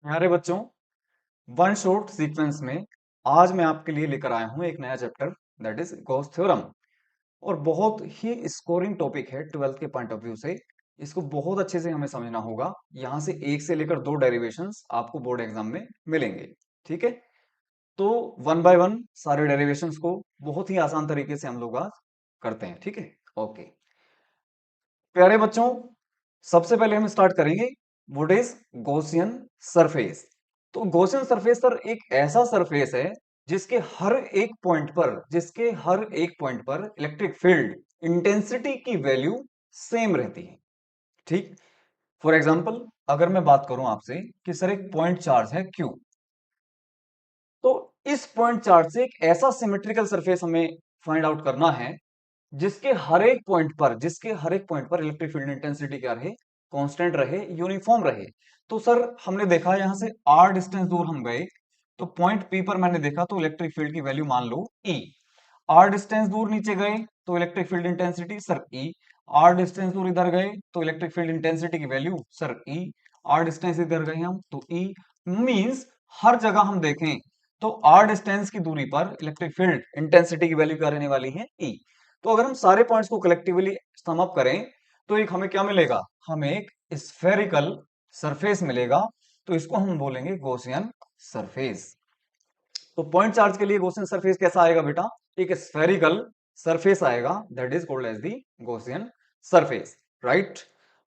प्यारे बच्चों, one shot sequence में आज मैं आपके लिए लेकर आया हूं एक नया chapter, that is Gauss theorem. और बहुत ही स्कोरिंग टॉपिक है ट्वेल्थ के पॉइंट ऑफ व्यू से। इसको बहुत अच्छे से हमें समझना होगा। यहां से एक से लेकर दो डेरिवेशंस आपको बोर्ड एग्जाम में मिलेंगे। ठीक है, तो वन बाय वन सारे डेरिवेशंस को बहुत ही आसान तरीके से हम लोग आज करते हैं। ठीक है, ओके। प्यारे बच्चों, सबसे पहले हम स्टार्ट करेंगे व्हाट इज गॉसियन सरफेस। तो गॉसियन सरफेस सर एक ऐसा सरफेस है जिसके हर एक पॉइंट पर इलेक्ट्रिक फील्ड इंटेंसिटी की वैल्यू सेम रहती है। ठीक, फॉर एग्जांपल अगर मैं बात करूं आपसे कि सर एक पॉइंट चार्ज है क्यू, तो इस पॉइंट चार्ज से एक ऐसा सिमेट्रिकल सरफेस हमें फाइंड आउट करना है जिसके हर एक पॉइंट पर इलेक्ट्रिक फील्ड इंटेंसिटी क्या रहे, कांस्टेंट रहे, यूनिफॉर्म रहे। तो सर हमने देखा यहां से आर डिस्टेंस दूर हम गए, तो पॉइंट पी पर मैंने देखा तो इलेक्ट्रिक फील्ड की वैल्यू मान लो ई। आर डिस्टेंस दूर नीचे गए तो electric field intensity sir E. R distance दूर इधर गए तो इलेक्ट्रिक फील्ड इंटेंसिटी की value sir E. R distance इधर गए हम तो ई। मींस हर जगह हम देखें तो आर डिस्टेंस की दूरी पर इलेक्ट्रिक फील्ड इंटेंसिटी की वैल्यू क्या रहने वाली है, ई। तो अगर हम सारे पॉइंट्स को कलेक्टिवली सम अप करें तो एक हमें क्या मिलेगा, हमें एक स्फेरिकल सरफेस मिलेगा। तो इसको हम बोलेंगे गॉसियन सरफेस। तो पॉइंट चार्ज के लिए गॉसियन सरफेस कैसा आएगा बेटा, एक स्फेरिकल सरफेस आएगा, that is called as the Gaussian surface. Right,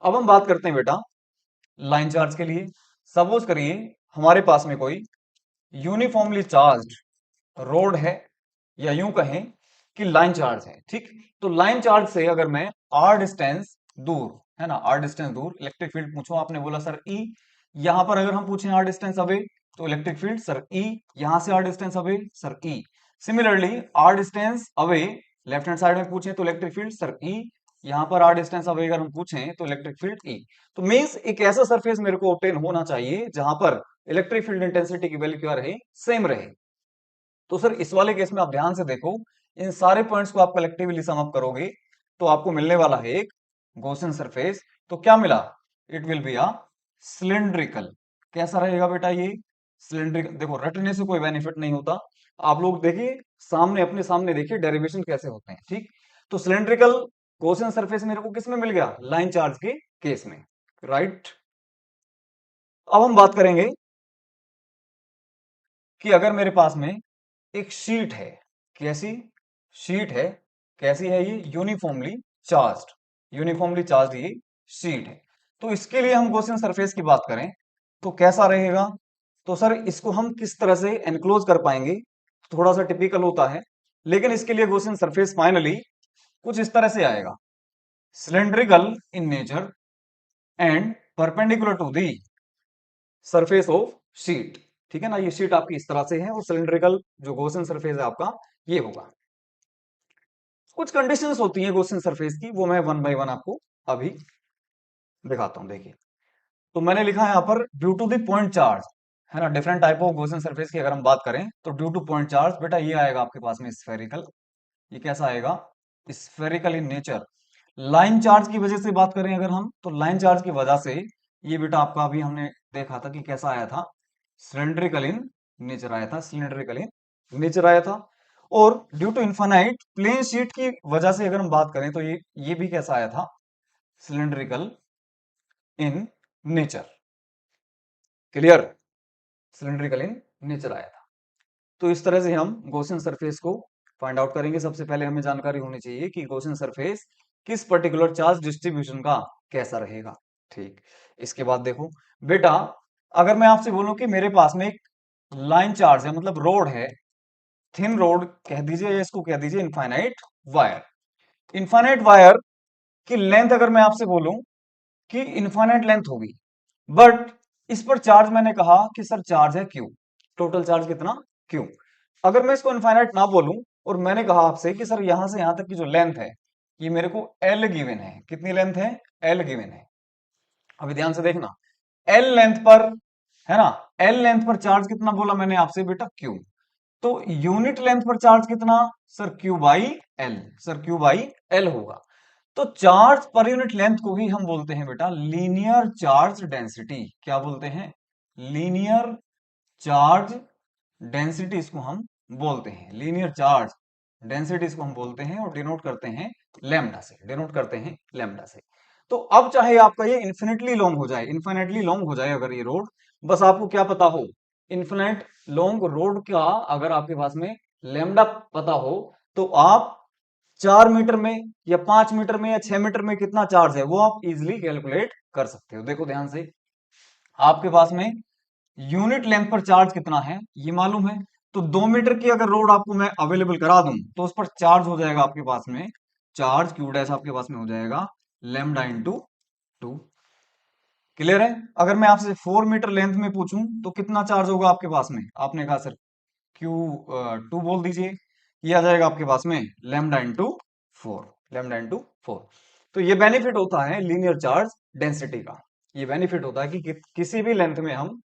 अब हम बात करते हैं बेटा लाइन चार्ज के लिए। सपोज करिए हमारे पास में कोई यूनिफॉर्मली चार्ज रोड है, या यूं कहें कि लाइन चार्ज है। ठीक, तो लाइन चार्ज से अगर मैं आर डिस्टेंस दूर, है ना, आर डिस्टेंस दूर इलेक्ट्रिक फील्ड पूछो, आपने बोला सर ई। यहां पर अगर हम पूछें आर डिस्टेंस अवे तो इलेक्ट्रिक फील्ड सर ई। यहां से r distance away sir E. Similarly r distance away left hand side में पूछे तो इलेक्ट्रिक फील्ड सर ई। यहां पर आर डिस्टेंस अवे अगर हम पूछें तो इलेक्ट्रिक फील्ड ई। तो मींस एक ऐसा सरफेस मेरे को ऑब्टेन होना चाहिए जहां पर इलेक्ट्रिक फील्ड इंटेंसिटी की वैल्यू क्या रहे, सेम रहे। तो सर इस वाले केस में आप ध्यान से देखो, इन सारे पॉइंट्स को आप कलेक्टिवली सम अप करोगे तो आपको मिलने वाला है एक गॉसियन सरफेस। तो क्या मिला, it will be a cylindrical. कैसा रहेगा बेटा ये, सिलिंड्रिकल। देखो रटने से कोई बेनिफिट नहीं होता, आप लोग देखिए सामने, अपने सामने देखिए डेरिवेशन कैसे होते हैं। ठीक, तो सिलिंड्रिकल गॉसियन सरफेस मेरे को किस में मिल गया, लाइन चार्ज के केस में। राइट, अब हम बात करेंगे कि अगर मेरे पास में एक शीट है, कैसी शीट है, कैसी है ये, यूनिफॉर्मली चार्ज ये शीट है। तो इसके लिए हम गॉसियन सरफेस की बात करें तो कैसा रहेगा। तो सर इसको हम किस तरह से एनक्लोज कर पाएंगे, थोड़ा सा टिपिकल होता है, लेकिन इसके लिए गॉसियन सरफेस फाइनली कुछ इस तरह से आएगा, cylindrical in nature and perpendicular to the surface of sheet. ठीक है ना, ये शीट आपकी इस तरह से है और सिलिंड्रिकल जो गॉसियन सरफेस है आपका ये होगा। कुछ कंडीशंस होती हैं गॉसियन सरफेस की, वो मैं वन बाय वन आपको अभी दिखाता हूं। देखिए, तो मैंने लिखा है यहाँ पर due to the point charge, है ना, different type of Gaussian surface की अगर हम बात करें तो ड्यू टू पॉइंट चार्ज बेटा ये आएगा आपके पास में स्फेरिकल। ये कैसा आएगा, spherical in nature. Line charge की वजह से बात करें अगर हम, तो लाइन चार्ज की वजह से ये बेटा आपका अभी हमने देखा था कि कैसा आया था, सिलेंड्रिकल इन नेचर आया था, सिलेंड्रिकल इन नेचर आया था। और due to infinite plane sheet की वजह से अगर हम बात करें तो ये भी कैसा आया था, cylindrical in nature. Clear, cylindrical in nature आया था। तो इस तरह से हम गॉसियन सरफेस को फाइंड आउट करेंगे। सबसे पहले हमें जानकारी होनी चाहिए कि गॉसियन सरफेस किस पर्टिकुलर चार्ज डिस्ट्रीब्यूशन का कैसा रहेगा। ठीक, इसके बाद देखो बेटा, अगर मैं आपसे बोलूं कि मेरे पास में एक लाइन चार्ज है, मतलब रोड है, थिन रोड कह दीजिए या इसको कह दीजिए इनफाइनाइट वायर। इनफाइनाइट वायर की लेंथ अगर मैं आपसे बोलूं कि इनफाइनाइट लेंथ होगी, बट इस पर चार्ज मैंने कहा कि सर चार्ज है क्यू, टोटल चार्ज कितना, क्यू। अगर मैं इसको इनफाइनाइट ना बोलूं और मैंने कहा आपसे कि सर यहां से यहां तक की जो लेंथ है ये मेरे को एल गिवन है, कितनी लेंथ है, एल गिवन है। अभी ध्यान से देखना, एल लेंथ पर, है ना, एल लेंथ पर चार्ज कितना बोला मैंने आपसे बेटा, क्यू। तो यूनिट लेंथ पर चार्ज कितना, sir Q by L, sir Q by L होगा। तो चार्ज पर यूनिट लेंथ को ही हम बोलते हैं बेटा लीनियर चार्ज डेंसिटी। क्या बोलते हैं, लीनियर चार्ज डेंसिटी इसको हम बोलते हैं, लीनियर चार्ज डेंसिटी इसको हम बोलते हैं, और डिनोट करते हैं लैम्डा से, डिनोट करते हैं लैम्डा से। तो अब चाहे आपका ये इन्फिनिटली लॉन्ग हो जाए, इन्फिनिटली लॉन्ग हो जाए अगर ये रोड, बस आपको क्या पता हो, इन्फिनिट लॉन्ग रोड का अगर आपके पास में लैम्डा पता हो, तो आप 4 मीटर में या 5 मीटर में या 6 मीटर में कितना चार्ज है वो आप इजिली कैलकुलेट कर सकते हो। देखो ध्यान से, आपके पास में यूनिट लेंथ पर चार्ज कितना है ये मालूम है, तो 2 मीटर की अगर रोड आपको मैं अवेलेबल करा दूं तो उस पर चार्ज हो जाएगा आपके पास में, चार्ज क्यू डैश आपके पास में हो जाएगा लेमडा इंटू 2। क्लियर है? अगर मैं आपसे 4 मीटर लेंथ में पूछूं तो कितना चार्ज होगा आपके पास में, आपने कहा सर क्यू 2 बोल दीजिए, ये आ जाएगा आपके पास में लेमडा इंटू 4, लेमडा इंटू 4। तो ये बेनिफिट होता है लीनियर चार्ज डेंसिटी का, ये बेनिफिट होता है कि किसी भी लेंथ में हम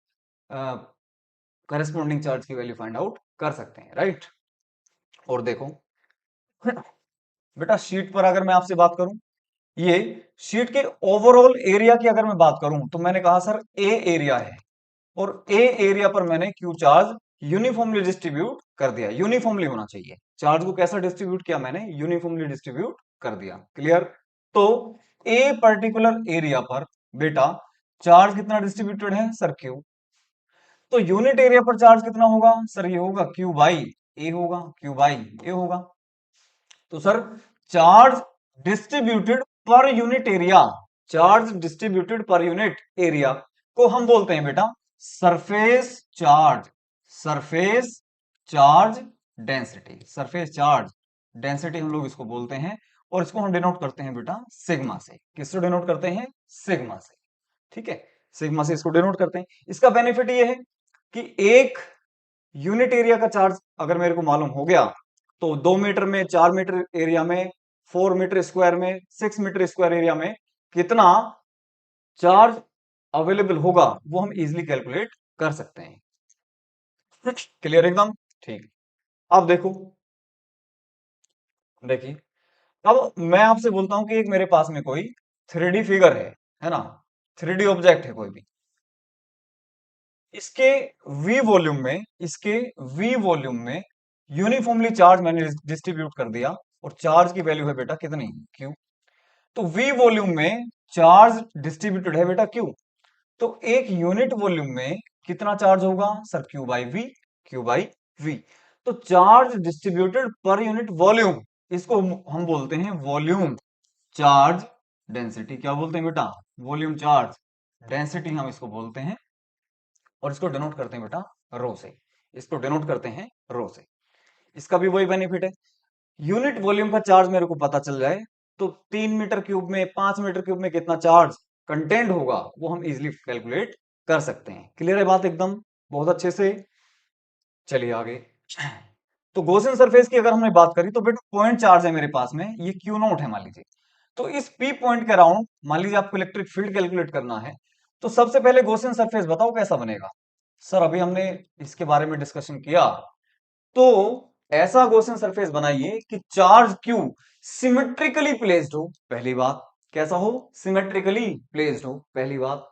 करस्पॉन्डिंग चार्ज की वैल्यू फाइंड आउट कर सकते हैं, राइट। और देखो बेटा, शीट पर अगर मैं आपसे बात करूं, ये शीट के ओवरऑल एरिया की अगर मैं बात करूं, तो मैंने कहा सर ए एरिया है, और ए एरिया पर मैंने क्यू चार्ज यूनिफॉर्मली डिस्ट्रीब्यूट कर दिया, यूनिफॉर्मली होना चाहिए चार्ज को, कैसा डिस्ट्रीब्यूट किया मैंने, यूनिफॉर्मली डिस्ट्रीब्यूट कर दिया। क्लियर? तो ए पर्टिकुलर एरिया पर बेटा चार्ज कितना डिस्ट्रीब्यूटेड है सर, क्यू। तो यूनिट एरिया पर चार्ज कितना होगा सर, ये होगा क्यू बाई ए, होगा क्यू बाई ए होगा। तो sir charge distributed per unit area, charge distributed per unit area को हम बोलते हैं बेटा surface charge, surface charge density, surface charge density हम लोग इसको बोलते हैं, और इसको हम डिनोट करते हैं बेटा सिग्मा से। किससे डिनोट करते हैं? सिग्मा से। ठीक है, सिग्मा से इसको डिनोट करते हैं। इसका बेनिफिट ये है कि एक यूनिट एरिया का चार्ज अगर मेरे को मालूम हो गया, तो 2 मीटर में, 4 मीटर एरिया में, 4 मीटर स्क्वायर में, 6 मीटर स्क्वायर एरिया में कितना चार्ज अवेलेबल होगा वो हम इजिली कैलकुलेट कर सकते हैं। क्लियर एकदम? ठीक। अब देखो, देखिए, अब मैं आपसे बोलता हूं कि एक मेरे पास में कोई 3D फिगर है ना, 3D ऑब्जेक्ट है कोई भी, इसके वी वॉल्यूम में, इसके वी वॉल्यूम में यूनिफॉर्मली चार्ज मैंने डिस्ट्रीब्यूट कर दिया, और चार्ज की वैल्यू है बेटा कितनी, क्यू। तो वी वॉल्यूम में चार्ज डिस्ट्रीब्यूटेड है बेटा क्यू, तो एक यूनिट वॉल्यूम में कितना चार्ज होगा sir, Q by V, Q by V. तो charge distributed per unit volume, इसको हम बोलते हैं वॉल्यूम चार्ज डेंसिटी। क्या बोलते हैं बेटा? वॉल्यूम चार्ज डेंसिटी हम इसको बोलते हैं, और इसको डिनोट करते हैं बेटा रो से, इसको डिनोट करते हैं रो से। इसका भी वही बेनिफिट है, यूनिट वॉल्यूम का चार्ज मेरे को पता चल जाए, तो 3 मीटर क्यूब में, 5 मीटर क्यूब में कितना चार्ज कंटेंट होगा वो हम इजिली कैलकुलेट कर सकते हैं। क्लियर है बात एकदम? बहुत अच्छे से। चलिए आगे। तो गॉसियन सरफेस की अगर हमने बात करी, तो बेटा पॉइंट चार्ज है मेरे पास में, ये क्यू नॉट है मान लीजिए। तो इस पी पॉइंट के अराउंड मान लीजिए आपको इलेक्ट्रिक फील्ड कैलकुलेट करना है, तो सबसे पहले गॉसियन सरफेस बताओ कैसा बनेगा सर, अभी हमने इसके बारे में डिस्कशन किया। तो ऐसा गॉसियन सरफेस बनाइए कि चार्ज क्यू सिमेट्रिकली प्लेस्ड हो, पहली बात। कैसा हो? सिमेट्रिकली प्लेस्ड हो, पहली बात।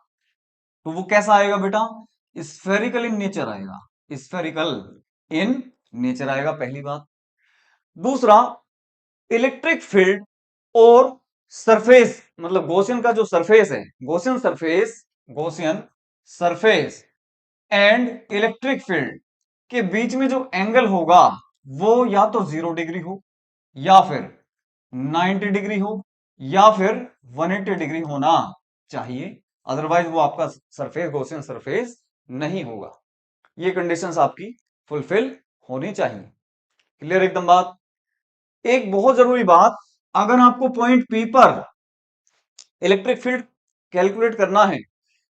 तो वो कैसा आएगा बेटा? स्फेरिकल इन नेचर आएगा, स्फेरिकल इन नेचर आएगा, पहली बात। दूसरा, इलेक्ट्रिक फील्ड और सरफेस, मतलब गॉसियन का जो सरफेस है, Gaussian surface, Gaussian surface and electric field के बीच में जो एंगल होगा वो या तो 0 डिग्री हो, या फिर 90 डिग्री हो, या फिर 180 डिग्री होना चाहिए, अदरवाइज वो आपका सरफेस गॉसियन सरफेस नहीं होगा। ये कंडीशंस आपकी फुलफिल होनी चाहिए। क्लियर एकदम बात? एक बहुत जरूरी बात, अगर आपको पॉइंट पी पर इलेक्ट्रिक फील्ड कैलकुलेट करना है,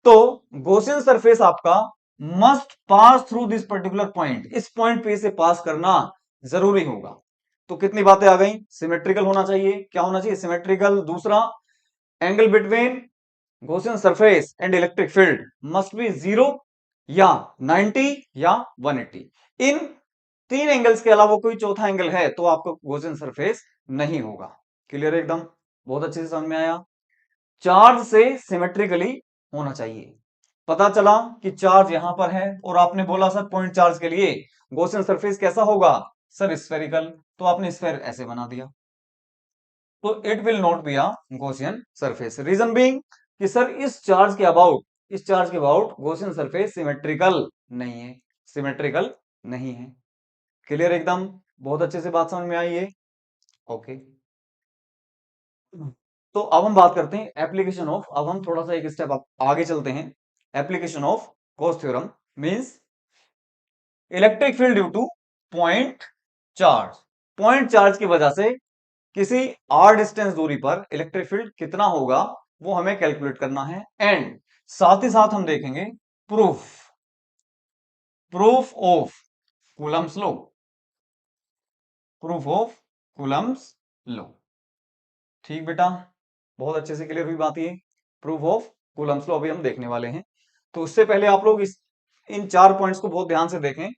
तो गॉसियन सरफेस आपका must pass through this particular point, इस पॉइंट पे से पास करना जरूरी होगा। तो कितनी बातें आ गई? सिमेट्रिकल होना चाहिए, क्या होना चाहिए? सिमेट्रिकल। दूसरा, angle between Gaussian surface and electric field must be 0 या 90 या 180। इन 3 एंगल्स के अलावा कोई चौथा एंगल है तो आपका गॉसियन सरफेस नहीं होगा। क्लियर एकदम? बहुत अच्छे से समझ में आया। चार्ज से सिमेट्रिकली होना चाहिए। पता चला कि चार्ज यहां पर है और आपने बोला सर पॉइंट चार्ज के लिए गॉसियन सरफेस कैसा होगा, सर स्फेरिकल, तो आपने स्फेयर ऐसे बना दिया, तो it will not be a Gaussian surface. Reason being कि सर इस चार्ज के अबाउट गॉसियन सरफेस सिमेट्रिकल नहीं है, सिमेट्रिकल नहीं है। क्लियर एकदम, बहुत अच्छे से बात समझ में आई है। ओके, तो अब हम बात करते हैं एप्लीकेशन ऑफ, अब हम थोड़ा सा एक स्टेप आगे चलते हैं। Application of Gauss theorem means electric field due two point charge. Point charge की वजह से किसी आर डिस्टेंस दूरी पर इलेक्ट्रिक फील्ड कितना होगा वो हमें कैलकुलेट करना है। एंड साथ ही साथ हम देखेंगे proof, proof of Coulomb's law, proof of Coulomb's law. ठीक बेटा, बहुत अच्छे से क्लियर हुई बात ये। प्रूफ ऑफ कूलम्स लॉ अभी हम देखने वाले हैं। तो उससे पहले आप लोग इस इन 4 पॉइंट्स को बहुत ध्यान से देखें।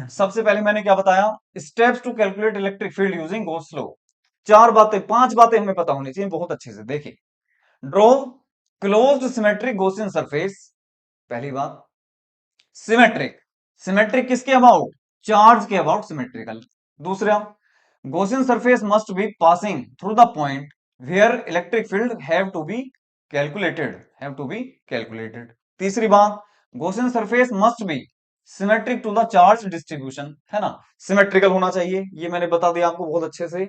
सबसे पहले मैंने क्या बताया, steps to calculate electric field using Gauss law. 5 बातें हमें पता होनी चाहिए बहुत अच्छे से। देखिए, draw closed symmetric Gaussian surface, पहली बात। सिमेट्रिक, सिमेट्रिक किसके अबाउट, चार्ज के अबाउट सिमेट्रिकल। दूसरा, Gaussian surface must be passing through the point where electric field have to be calculated, have to be calculated. तीसरी बात, Gaussian surface must be symmetric to the charge distribution, है ना, symmetrical होना चाहिए, ये मैंने बता दिया आपको बहुत अच्छे से।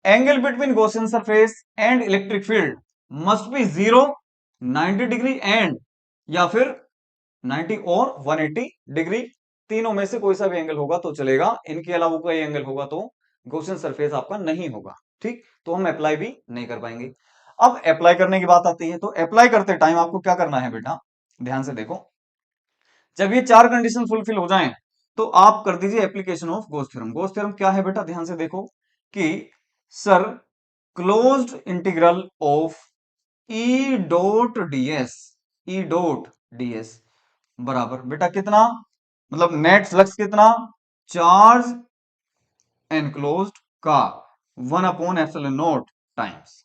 Angle between Gaussian surface and electric field must be 0, 90 degree and, या फिर 90 और 180 डिग्री, तीनों में से कोई सा भी एंगल होगा तो चलेगा, इनके अलावा कोई एंगल होगा तो गॉसियन सरफेस आपका नहीं होगा। ठीक, तो हम अप्लाई भी नहीं कर पाएंगे। अब अप्लाई करने की बात आती है, तो अप्लाई करते टाइम आपको क्या करना है बेटा, ध्यान से देखो। जब ये 4 कंडीशन फुलफिल हो जाएं तो आप कर दीजिए application of Gauss theorem. Gauss theorem क्या है बेटा, ध्यान से देखो कि sir closed integral of E dot DS, E dot D S बराबर बेटा कितना, मतलब नेट फ्लक्स कितना, चार्ज एनक्लोज्ड का 1/ε0 टाइम्स,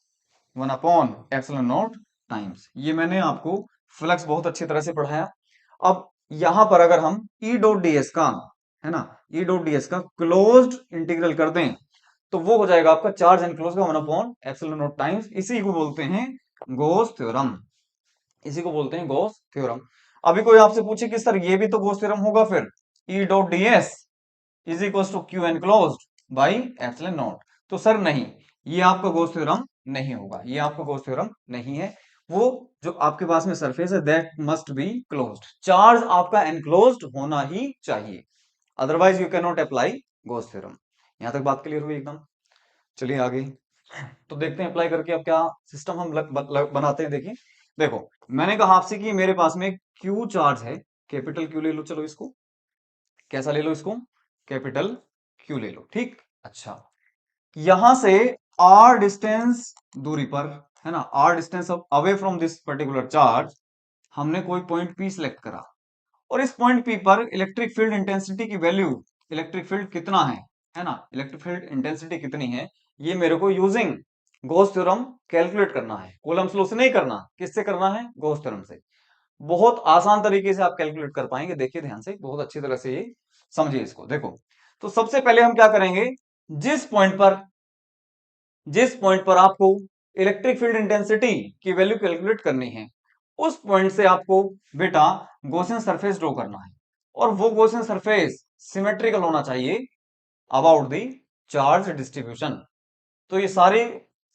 1/ε0 टाइम्स। ये मैंने आपको फ्लक्स बहुत अच्छी तरह से पढ़ाया। अब यहां पर अगर हम ई डॉट डीएस का, है ना, ई डॉट डीएस का क्लोज्ड इंटीग्रल कर दें तो वो हो जाएगा आपका चार्ज एनक्लोज का 1/ε0 टाइम्स। इसी को बोलते हैं गॉस थ्योरम, इसी को बोलते हैं गॉस थ्योरम। अभी कोई आपसे पूछे कि सर ये भी तो गॉस थ्योरम होगा, फिर E dot DS is equal to q enclosed by epsilon not, तो सर नहीं, ये आपका गॉस थ्योरम नहीं होगा, ये आपका गॉस थ्योरम नहीं है। वो जो आपके पास में सरफेस है that must be closed, charge आपका एनक्लोज्ड होना ही चाहिए, otherwise you can not apply Gauss theorem. यहां तक बात क्लियर हुई एकदम। चलिए आगे, तो देखते हैं अप्लाई करके अब क्या सिस्टम हम बनाते हैं। देखिए, देखो मैंने कहा आपसे कि मेरे पास में क्यू चार्ज है, कैपिटल क्यू ले लो, चलो इसको कैसा ले लो, इसको कैपिटल क्यू ले लो, ठीक। अच्छा, यहां से आर डिस्टेंस दूरी पर, है ना, r distance away from this particular charge, हमने कोई पॉइंट पी सिलेक्ट करा और इस पॉइंट पी पर इलेक्ट्रिक फील्ड इंटेंसिटी की वैल्यू, इलेक्ट्रिक फील्ड कितना है ना, इलेक्ट्रिक फील्ड इंटेंसिटी कितनी है, ये मेरे को यूजिंग गॉस थ्योरम कैलकुलेट करना है। कूलम्स लॉ से नहीं करना, किससे करना है, गॉस थ्योरम से। बहुत आसान तरीके से आप कैलकुलेट कर पाएंगे, देखिए ध्यान से, बहुत अच्छी तरह से ये समझिए इसको। देखो, तो सबसे पहले हम क्या करेंगे, जिस पॉइंट पर जिस पॉइंट पर आपको इलेक्ट्रिक फील्ड इंटेंसिटी की वैल्यू कैलकुलेट करनी है, उस पॉइंट से आपको बेटा गॉसियन सरफेस ड्रॉ करना है, और वो गॉसियन सरफेस सिमेट्रिकल होना चाहिए अबाउट द चार्ज डिस्ट्रीब्यूशन। तो ये सारे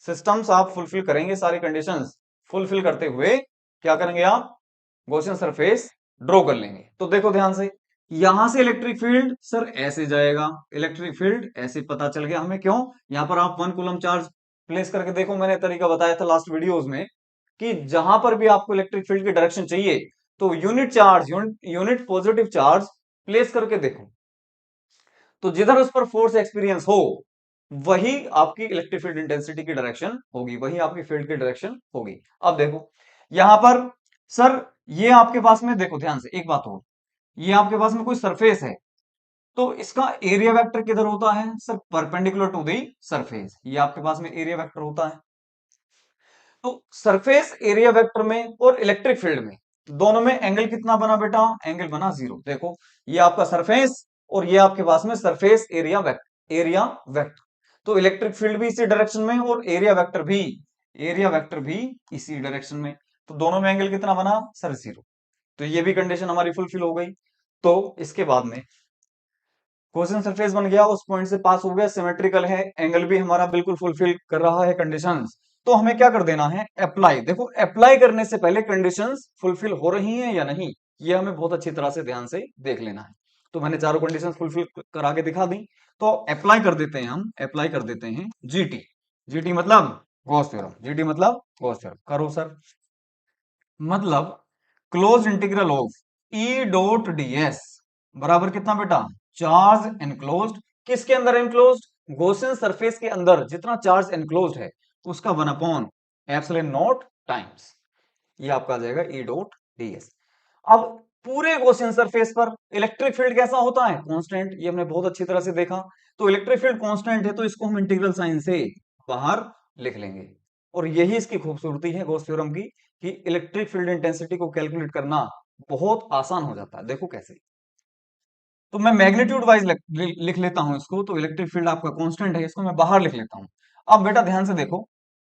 सिस्टम्स आप फुलफिल करेंगे, सारी कंडीशंस फुलफिल करते हुए क्या करेंगे आप, गॉसियन सरफेस ड्रॉ कर लेंगे। तो देखो ध्यान से, यहां से इलेक्ट्रिक फील्ड सर ऐसे जाएगा, इलेक्ट्रिक फील्ड ऐसे पता चल गया हमें, क्यों, यहां पर आप 1 कूलम चार्ज प्लेस करके देखो, मैंने तरीका बताया था लास्ट वीडियोस में कि जहां पर भी आपको इलेक्ट्रिक फील्ड की डायरेक्शन चाहिए तो unit charge, unit positive charge place करके देखो, तो जिधर उस पर फोर्स एक्सपीरियंस हो वही आपकी इलेक्ट्रिक फील्ड इंटेंसिटी की डायरेक्शन होगी, वही आपकी फील्ड की डायरेक्शन होगी। अब देखो यहां पर सर, ये आपके पास में देखो ध्यान से एक बात और, ये आपके पास में कोई सरफेस है तो इसका एरिया वेक्टर किधर होता है, sir perpendicular to the surface, ये आपके पास में एरिया वेक्टर होता है। तो सरफेस एरिया वेक्टर में और इलेक्ट्रिक फील्ड में दोनों में एंगल कितना बना बेटा, एंगल बना 0। देखो ये आपका सरफेस और ये आपके पास में सरफेस एरिया वेक्टर। तो इलेक्ट्रिक फील्ड भी इसी डायरेक्शन में और एरिया वेक्टर भी इसी डायरेक्शन में। तो दोनों में एंगल कितना बना सर 0। तो ये भी कंडीशन हमारी फुलफिल हो गई। तो इसके बाद में क्वेश्चन सरफेस बन गया, उस पॉइंट से पास हो गया, सिमेट्रिकल है, एंगल भी हमारा बिल्कुल फुलफिल कर रहा है कंडीशंस। तो हमें क्या कर देना है, अप्लाई। देखो अप्लाई करने से पहले कंडीशंस फुलफिल हो रही हैं या नहीं, ये हमें बहुत अच्छी तरह से ध्यान से देख लेना है। तो मैंने चारों कंडीशंस फुलफिल करा के दिखा दी। तो अप्लाई कर देते हैं, हम अप्लाई कर देते हैं जीटी। जीटी मतलब गॉस थ्योरम, जीटी मतलब गॉस थ्योरम। करो सर। मतलब close integral of E dot D S बराबर कितना बेटा, चार्ज एनक्लोज्ड। किसके अंदर एनक्लोज्ड, गॉसियन सरफेस के अंदर जितना चार्ज एनक्लोज्ड है उसका 1 अपॉन एप्सिलॉन नॉट टाइम्स, ये आपका आ जाएगा ई डॉट डीएस। अब पूरे गॉसियन सरफेस पर इलेक्ट्रिक फील्ड कैसा होता है, कांस्टेंट, ये हमने बहुत अच्छी तरह से देखा। तो इलेक्ट्रिक फील्ड कांस्टेंट है तो इसको हम इंटीग्रल साइन से बाहर लिख लेंगे। और यही इसकी खूबसूरती है गॉस थ्योरम की, कि इलेक्ट्रिक फील्ड इंटेंसिटी को कैलकुलेट करना बहुत आसान हो जाता है। देखो कैसे, तो मैं मैग्नीट्यूड वाइज लिख लेता हूं इसको। तो इलेक्ट्रिक फील्ड आपका कांस्टेंट है, इसको मैं बाहर लिख लेता हूं। अब बेटा ध्यान से देखो,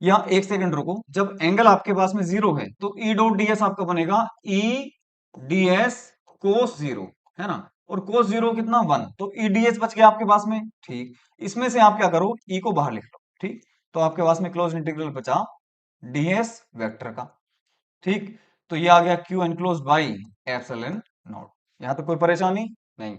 यहाँ एक सेकंड रुको। जब एंगल आपके पास में 0 है तो ई डॉट डीएस आपका बनेगा ई डीएस कोस 0, है ना। और कोस 0 कितना 1, तो ई डीएस बच गया आपके पास में। ठीक, इसमें से आप क्या करो, ई को बाहर लिख लो। ठीक, तो आपके पास में क्लोज इंटीग्रल बचा डीएस वेक्टर का। ठीक, तो ये आ गया Q enclosed by epsilon not. यहां तो कोई परेशानी नहीं।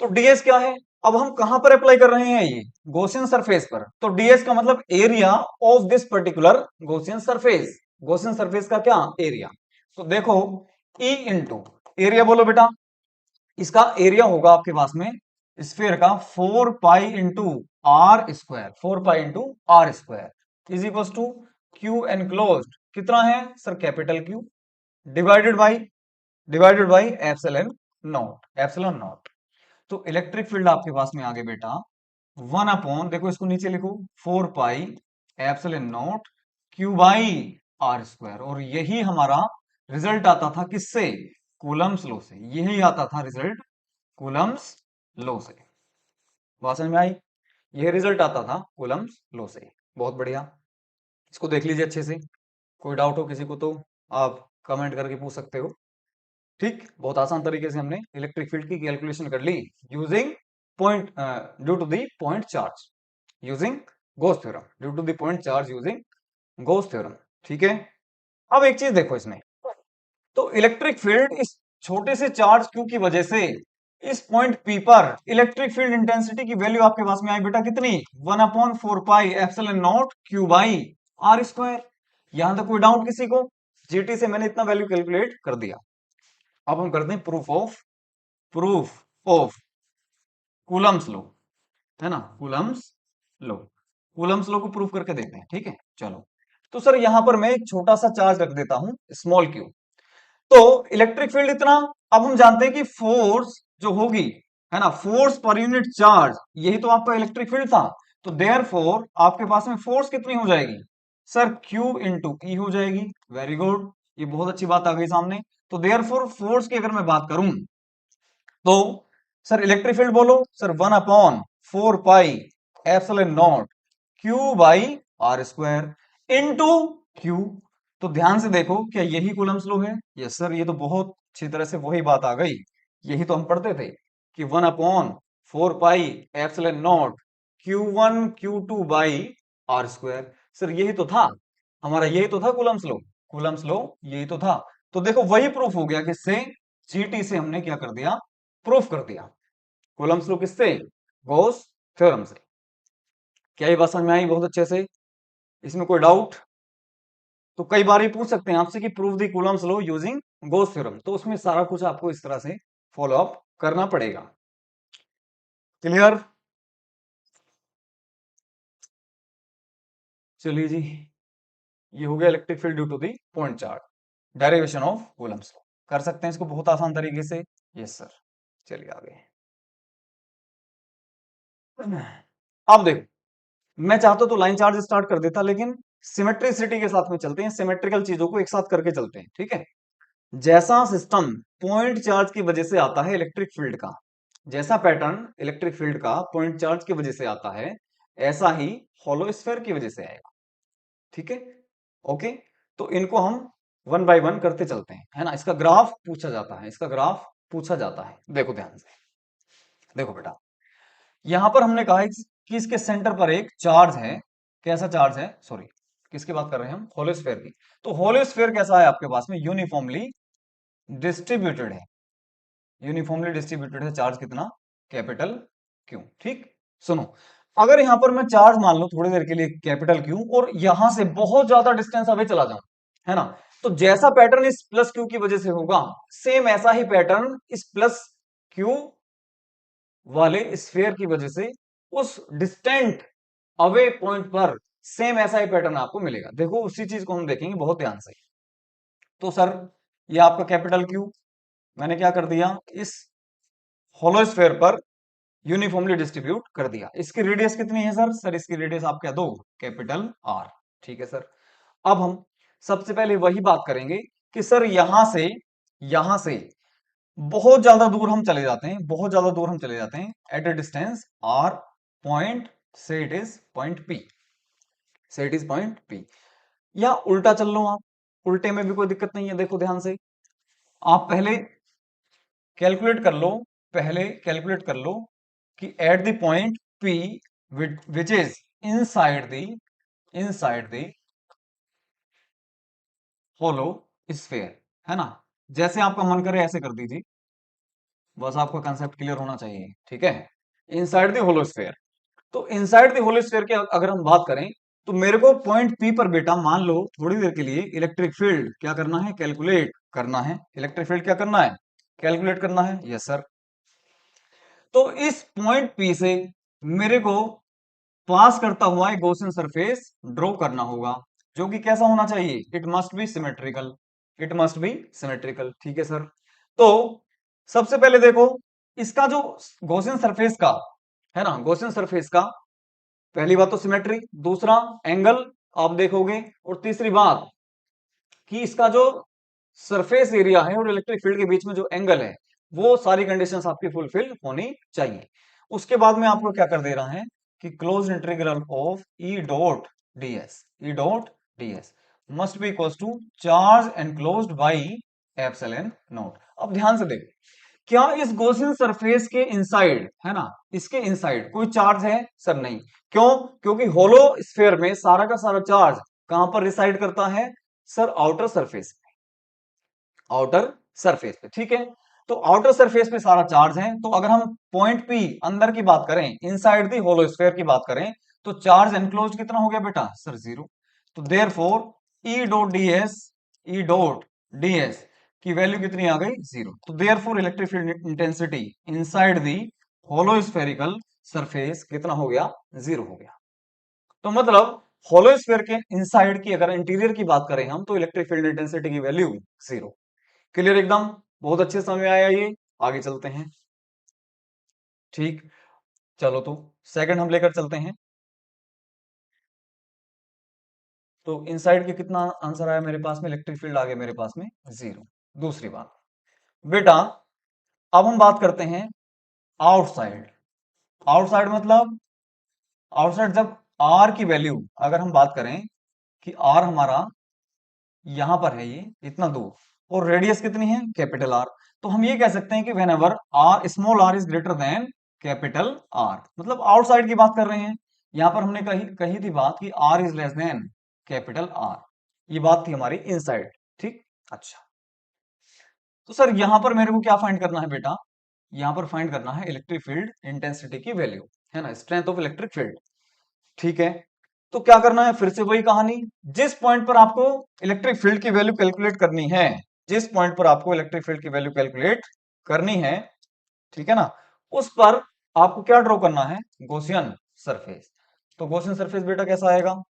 तो डीएस क्या है, अब हम कहां पर अप्लाई कर रहे हैं, ये गॉसियन सरफेस पर। तो डीएस का मतलब area of this particular Gaussian surface. Gaussian surface का क्या एरिया। तो देखो ई इंटू एरिया बोलो बेटा, इसका एरिया होगा आपके पास में स्फीयर का 4 pi into r square, 4 pi into r square is equal to q enclosed कितना है sir, capital Q, divided by epsilon not. तो इलेक्ट्रिक फील्ड आपके पास में आगे बेटा 1 अपॉन, देखो इसको नीचे लिखो, 4 pi epsilon not Q by R square. और यही हमारा रिजल्ट आता था किससे, कूलम्स लॉ से। यही आता था रिजल्ट कूलम्स लॉ से। बात समझ में आई, यह रिजल्ट आता था कूलम्स लॉ से। बहुत बढ़िया, इसको देख लीजिए अच्छे से। कोई डाउट हो किसी को तो आप कमेंट करके पूछ सकते हो। ठीक, बहुत आसान तरीके से हमने इलेक्ट्रिक फील्ड की कैलकुलेशन कर ली using point due to the point charge using Gauss theorem, due to the point charge using Gauss theorem. ठीक है, अब एक चीज देखो इसमें, तो इलेक्ट्रिक फील्ड इस छोटे से चार्ज क्यू की वजह से इस पॉइंट पी पर इलेक्ट्रिक फील्ड इंटेंसिटी की वैल्यू आपके पास में आई बेटा कितनी, 1/4 pi epsilon not Q by R square. यहां तक कोई डाउट किसी को, जीटी से मैंने इतना वैल्यू कैलकुलेट कर दिया। अब हम करते हैं प्रूफ ऑफ कूलम्स लॉ, है ना, कूलम्स लॉ को प्रूफ करके देखते हैं। ठीक है, चलो। तो सर यहां पर मैं एक छोटा सा चार्ज रख देता हूं, स्मॉल क्यू। तो इलेक्ट्रिक फील्ड इतना, अब हम जानते हैं कि फोर्स जो होगी, है ना, फोर्स पर यूनिट चार्ज, यही तो आपका इलेक्ट्रिक फील्ड था। तो देयर फोर आपके पास में फोर्स कितनी हो जाएगी सर, Q इंटू ई हो जाएगी। वेरी गुड, ये बहुत अच्छी बात आ गई सामने। तो देयर फोर फोर्स की अगर मैं बात करूं तो सर इलेक्ट्रिक फील्ड बोलो sir, 1/4 pi epsilon not Q by R square into Q. तो ध्यान से देखो, क्या यही कूलम्स लॉ है, यस सर, ये तो बहुत अच्छी तरह से वही बात आ गई। यही तो हम पढ़ते थे कि 1/4 pi epsilon nought Q1 Q2 by R square. Sir यही तो था हमारा, यही तो था कूलम्स लॉ यही तो था। तो देखो वही प्रूफ हो गया किससे, जीटी से हमने क्या कर दिया, प्रूफ कर दिया। कूलम्स लॉ किससे, गॉस थ्योरम से। क्या ये बात समझ में आई बहुत अच्छे से, इसमें कोई डाउट। तो कई बार ये पूछ सकते हैं आपसे कि prove the Coulomb's law using Gauss theorem, तो उसमें सारा कुछ आपको इस तरह से फॉलो अप करना पड़ेगा। क्लियर, चलिए जी, ये हो गया electric field due to the point charge, derivation of Coulomb's law. कर सकते हैं इसको बहुत आसान तरीके से, यस सर। चलिए आगे, अब देखो, मैं चाहता तो लाइन चार्ज स्टार्ट कर देता, लेकिन सिमेट्रिसिटी के साथ में चलते हैं, सिमेट्रिकल चीजों को एक साथ करके चलते हैं। ठीक है, जैसा सिस्टम पॉइंट चार्ज की वजह से आता है इलेक्ट्रिक फील्ड का, जैसा पैटर्न इलेक्ट्रिक फील्ड का पॉइंट चार्ज की वजह से आता है, ऐसा ही होलो स्फीयर की वजह से आएगा। ठीक है, ओके। तो इनको हम वन बाय वन करते चलते हैं, है ना। इसका ग्राफ पूछा जाता है, इसका ग्राफ पूछा जाता है। देखो ध्यान से, देखो बेटा, यहां पर हमने कहा है कि इसके सेंटर पर एक चार्ज है। कैसा चार्ज है, सॉरी, किसकी बात कर रहे हैं हम, होलोस्फेयर की। तो होलोस्फेयर कैसा है आपके पास में, यूनिफॉर्मली डिस्ट्रीब्यूटेड है। यूनिफॉर्मली डिस्ट्रीब्यूटेड है चार्ज कितना, कैपिटल क्यू। ठीक, सुनो, अगर यहां पर मैं चार्ज मान लो थोड़ी देर के लिए कैपिटल क्यू, और यहां से बहुत ज्यादा डिस्टेंस अवे चला जाऊं, है ना, तो जैसा पैटर्न इस प्लस क्यू की वजह से होगा, सेम ऐसा ही पैटर्न इस प्लस क्यू वाले स्फीयर की वजह से उस डिस्टेंट अवे पॉइंट पर सेम ऐसा ही पैटर्न आपको मिलेगा। देखो उसी चीज को हम देखेंगे बहुत ध्यान से। तो सर, ये आपका कैपिटल क्यू मैंने क्या कर दिया, इस होलो स्फीयर पर यूनिफॉर्मली डिस्ट्रीब्यूट कर दिया। इसकी रेडियस कितनी है सर, सर इसकी रेडियस आप क्या दो, कैपिटल आर। ठीक है सर। अब हम सबसे पहले वही बात करेंगे कि सर यहां से बहुत ज्यादा दूर हम चले जाते हैं, बहुत ज्यादा दूर हम चले जाते हैं at a distance R point, say it is point P, say it is point P, या उल्टा चल लो आप, उल्टे में भी कोई दिक्कत नहीं है। देखो ध्यान से, आप पहले कैलकुलेट कर लो, पहले कैलकुलेट कर लो कि at the point P which is inside the hollow sphere, है ना। जैसे आपका मन करे ऐसे कर दीजिए, बस आपका कंसेप्ट क्लियर होना चाहिए। ठीक है, इनसाइड द होलो स्फीयर। तो इनसाइड द होलो स्फीयर की अगर हम बात करें, तो मेरे को पॉइंट पी पर बेटा मान लो थोड़ी देर के लिए इलेक्ट्रिक फील्ड क्या करना है, कैलकुलेट करना है। इलेक्ट्रिक फील्ड क्या करना है, कैलकुलेट करना है। Yes sir. तो इस पॉइंट पी से मेरे को पास करता हुआ एक गॉसियन सरफेस ड्रॉ करना होगा, जो कि कैसा होना चाहिए, it must be symmetrical, it must be symmetrical. ठीक है सर। तो सबसे पहले देखो, इसका जो गॉसियन सरफेस का, है ना, गॉसियन सरफेस का पहली बात तो सिमेट्री, दूसरा एंगल आप देखोगे, और तीसरी बात कि इसका जो सरफेस एरिया है और इलेक्ट्रिक फील्ड के बीच में जो एंगल है, वो सारी कंडीशंस आपकी फुलफिल होनी चाहिए। उसके बाद में आपको क्या कर दे रहा है कि close integral of E dot DS, E dot DS must be equal to charge enclosed by epsilon nought. अब ध्यान से देखो, क्या इस गॉसियन सरफेस के इनसाइड, है ना, इसके इनसाइड कोई चार्ज है, सर नहीं। क्यों, क्योंकि होलो स्फीयर में सारा का सारा चार्ज कहां पर रिसाइड करता है, sir outer surface, outer surface पे। ठीक है, तो आउटर सरफेस पे सारा चार्ज है। तो अगर हम पॉइंट पी अंदर की बात करें, इनसाइड द होलो स्फीयर की बात करें, तो चार्ज एनक्लोज कितना हो गया बेटा, सर जीरो। तो therefore E dot DS, E dot DS की वैल्यू कितनी आ गई, जीरो। तो therefore electric field intensity inside the hollow spherical surface कितना हो गया, जीरो हो गया। तो मतलब होलो स्फीयर के इनसाइड की अगर इंटीरियर की बात करें हम, तो इलेक्ट्रिक फील्ड इंटेंसिटी की वैल्यू जीरो। क्लियर एकदम, बहुत अच्छे समय आया ये। आगे चलते हैं। ठीक, चलो तो सेकंड हम लेकर चलते हैं। तो इनसाइड के कितना आंसर आया मेरे पास में, इलेक्ट्रिक फील्ड आ गया मेरे पास में जीरो। दूसरी बात बेटा, अब हम बात करते हैं आउटसाइड। आउटसाइड मतलब, आउटसाइड जब आर की वैल्यू अगर हम बात करें कि आर हमारा यहां पर है, ये इतना दूर, और रेडियस कितनी है, कैपिटल आर, तो हम ये कह सकते हैं कि whenever R, small R is greater than capital R, मतलब आउटसाइड की बात कर रहे हैं। यहां पर हमने कही कही थी बात कि R is less than capital R, ये बात थी हमारी इनसाइड। ठीक, अच्छा। तो सर यहां पर मेरे को क्या फाइंड करना है बेटा, यहां पर फाइंड करना है इलेक्ट्रिक फील्ड इंटेंसिटी की वैल्यू, है ना, स्ट्रेंथ ऑफ इलेक्ट्रिक फील्ड। ठीक है, तो क्या करना है, फिर से वही कहानी, जिस पॉइंट पर आपको इलेक्ट्रिक फील्ड की वैल्यू कैलकुलेट करनी है, जिस पॉइंट पर आपको इलेक्ट्रिक फील्ड की वैल्यू कैलकुलेट करनी है, ठीक है ना, उस पर आपको क्या ड्रॉ करना है, गॉसियन सरफेस। तो गॉसियन सरफेस बेटा कैसा आएगा,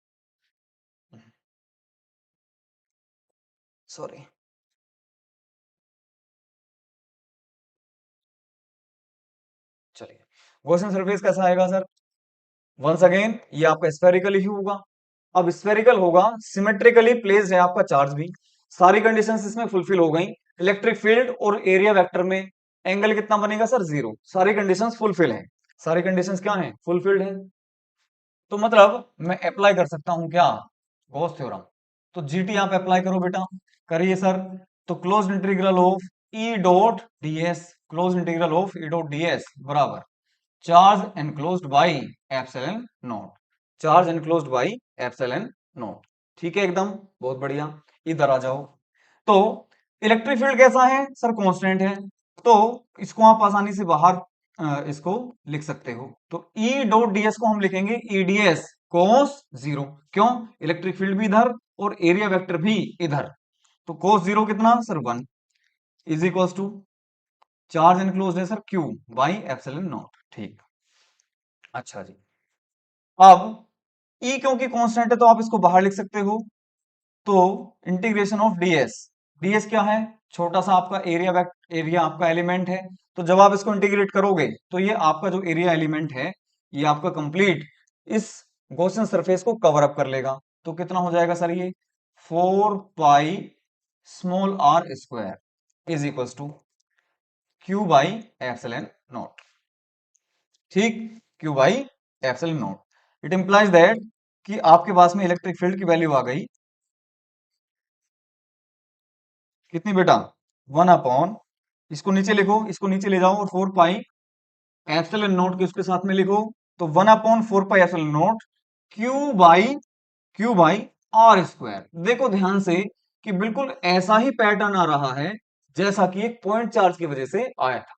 सॉरी, चलिए, गॉसियन सरफेस कैसा आएगा सर, वंस अगेन ये आपका स्फेरिकल ही होगा। अब स्फेरिकल होगा, सिमेट्रिकली प्लेस्ड है आपका चार्ज भी, सारी कंडीशंस इसमें फुलफिल हो गई। इलेक्ट्रिक फील्ड और एरिया वेक्टर में एंगल कितना बनेगा सर? जीरो। सारी कंडीशंस फुलफिल है, सारी कंडीशंस क्या है? फुलफिल्ड है। तो मतलब मैं अप्लाई कर सकता हूं क्या? Gauss theorem. तो जीटी आप अप्लाई करो बेटा, करिए सर। तो close integral of E dot D S, close integral of E dot D S बराबर charge enclosed by epsilon naught, charge enclosed by epsilon naught. ठीक है एकदम, बहुत बढ़िया। इधर आ जाओ। तो इलेक्ट्रिक फील्ड कैसा है सर? कांस्टेंट है। तो इसको आप आसानी से बाहर इसको लिख सकते हो। तो ई डॉट डीएस को हम लिखेंगे ईडीएस कोस जीरो। क्यों? इलेक्ट्रिक फील्ड भी इधर और एरिया वेक्टर भी इधर। तो कोस जीरो कितना sir? 1 is equal to charge enclosed है sir Q by epsilon naught. ठीक, अच्छा जी। अब ई क्योंकि कांस्टेंट है तो आप इसको बाहर लिख सकते हो। तो इंटीग्रेशन ऑफ डीएस, डीएस क्या है? छोटा सा आपका एरिया एरिया आपका एलिमेंट है। तो जब आप इसको इंटीग्रेट करोगे तो ये आपका जो एरिया एलिमेंट है ये आपका कंप्लीट इस गॉसियन सरफेस को कवर अप कर लेगा। तो कितना हो जाएगा सर? ये 4 pi small R square is equal to Q by epsilon naught. ठीक, Q by epsilon naught. It implies that कि आपके पास में इलेक्ट्रिक फील्ड की वैल्यू आ गई कितनी बेटा? 1 अपॉन, इसको नीचे लिखो, इसको नीचे ले जाओ और 4 पाई एप्सिलॉन नॉट के उसके साथ में लिखो। तो 1/4 pi epsilon not Q by R square. देखो ध्यान से कि बिल्कुल ऐसा ही पैटर्न आ रहा है जैसा कि एक पॉइंट चार्ज की वजह से आया था,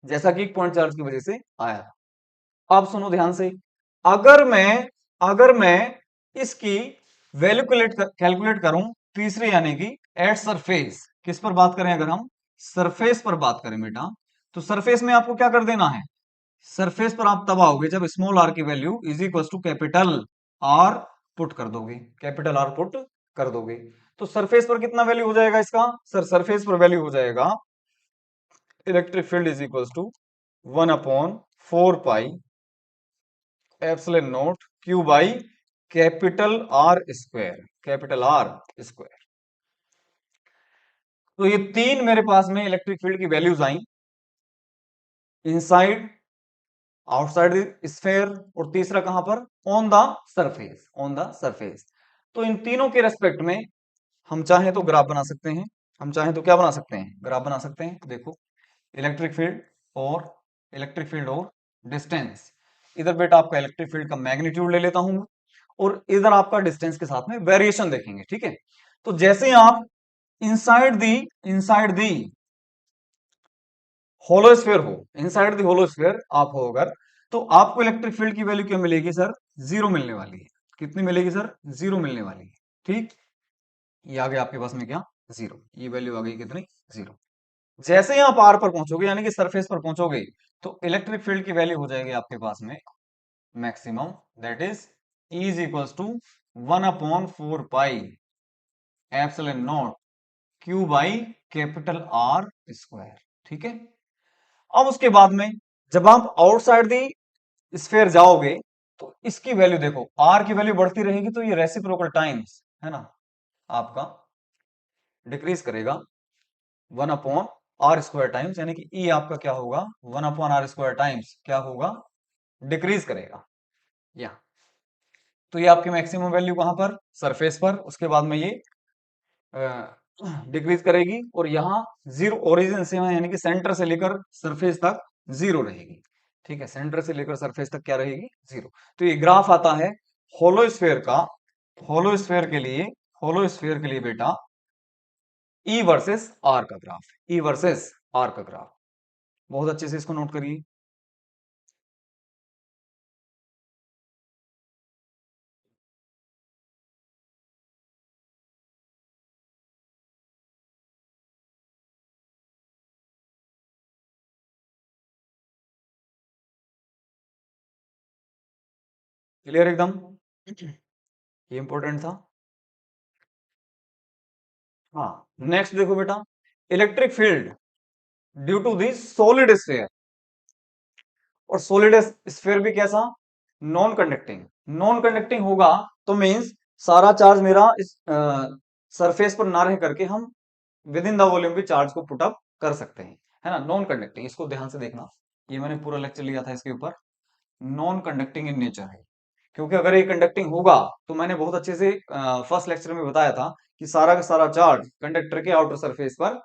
जैसा कि एक पॉइंट चार्ज की वजह से आया था। अब सुनो ध्यान से, अगर मैं इसकी वैल्यू कैलकुलेट करूं तीसरे यानी कि एट सरफेस, किस पर बात करें? अगर हम सरफेस पर बात करें बेटा, तो सरफेस में आपको क्या कर देना है? सरफेस पर आप तब आओगे जब स्मॉल आर की value is equal to capital R put कर दोगे, कैपिटल आर पुट कर दोगे। तो सरफेस पर कितना वैल्यू हो जाएगा इसका? सर सरफेस पर वैल्यू हो जाएगा electric field is equal to 1/4 pi epsilon not Q by capital R square, capital R square. तो ये तीन मेरे पास में इलेक्ट्रिक फील्ड की वैल्यूज आई, इनसाइड, आउटसाइड द स्फेयर, और तीसरा कहां पर? On the surface, on the surface. तो इन तीनों के रेस्पेक्ट में हम चाहें तो ग्राफ बना सकते हैं, हम चाहें तो क्या बना सकते हैं? ग्राफ बना सकते हैं। देखो इलेक्ट्रिक फील्ड और डिस्टेंस। इधर बेटा आपका इलेक्ट्रिक फील्ड का मैग्नीट्यूड ले लेता हूं मैं, और इधर आपका डिस्टेंस के साथ में वेरिएशन देखेंगे। ठीक है, तो जैसे ही आप इनसाइड दी होलोस्फेयर हो, इनसाइड दी होलोस्फेयर आप हो अगर, तो आपको इलेक्ट्रिक फील्ड की वैल्यू क्या मिलेगी सर? जीरो मिलने वाली है। कितनी मिलेगी सर? जीरो मिलने वाली है। ठीक, ये आ गया आपके पास में क्या? जीरो। ये वैल्यू आ गई कितनी? जीरो। जैसे ही आप आर पर पहुंचोगे यानी कि सरफेस पर पहुंचोगे तो इलेक्ट्रिक फील्ड की वैल्यू हो जाएगी आपके पास में maximum, that is equals to 1/4 pi epsilon not Q by capital R square. ठीक है, अब उसके बाद में जब आप आउटसाइड दी स्फेयर जाओगे तो इसकी वैल्यू देखो, आर की वैल्यू बढ़ती रहेगी तो ये रेसिप्रोकल टाइम्स है ना आपका डिक्रीज करेगा 1/r² टाइम्स, यानी कि ई आपका क्या होगा? 1/r² टाइम्स क्या होगा? डिक्रीज करेगा। या तो ये आपकी मैक्सिमम वैल्यू कहां पर? सरफेस पर। उसके बाद में ये डिक्रीज करेगी और यहाँ जीरो ओरिजिन से यानी कि सेंटर से लेकर सरफेस तक जीरो रहेगी। ठीक है, सेंटर से लेकर सरफेस तक क्या रहेगी? जीरो। तो ये ग्राफ आता है होलोस्फेयर का, होलोस्फेयर के लिए, होलोस्फेयर के लिए बेटा ई वर्सेस आर का ग्राफ, ई वर्सेस आर का ग्राफ। बहुत अच्छे से इसको नोट करिए। क्लियर एकदम? ये इंपॉर्टेंट था। हाँ, नेक्स्ट देखो बेटा, electric field due to this solid sphere. और सॉलिड स्फेयर भी कैसा? Non conducting. नॉन कंडक्टिंग होगा तो मींस सारा चार्ज मेरा इस सरफेस पर ना रह करके हम विद इन द वॉल्यूम भी चार्ज को पुट अप कर सकते हैं, है ना। नॉन कंडक्टिंग, इसको ध्यान से देखना, ये मैंने पूरा लेक्चर लिया था इसके ऊपर, नॉन कंडक्टिंग इन नेचर है। क्योंकि अगर ये कंडक्टिंग होगा तो मैंने बहुत अच्छे से फर्स्ट लेक्चर में बताया था कि सारा का सारा चार्ज कंडक्टर के आउटर सरफेस पर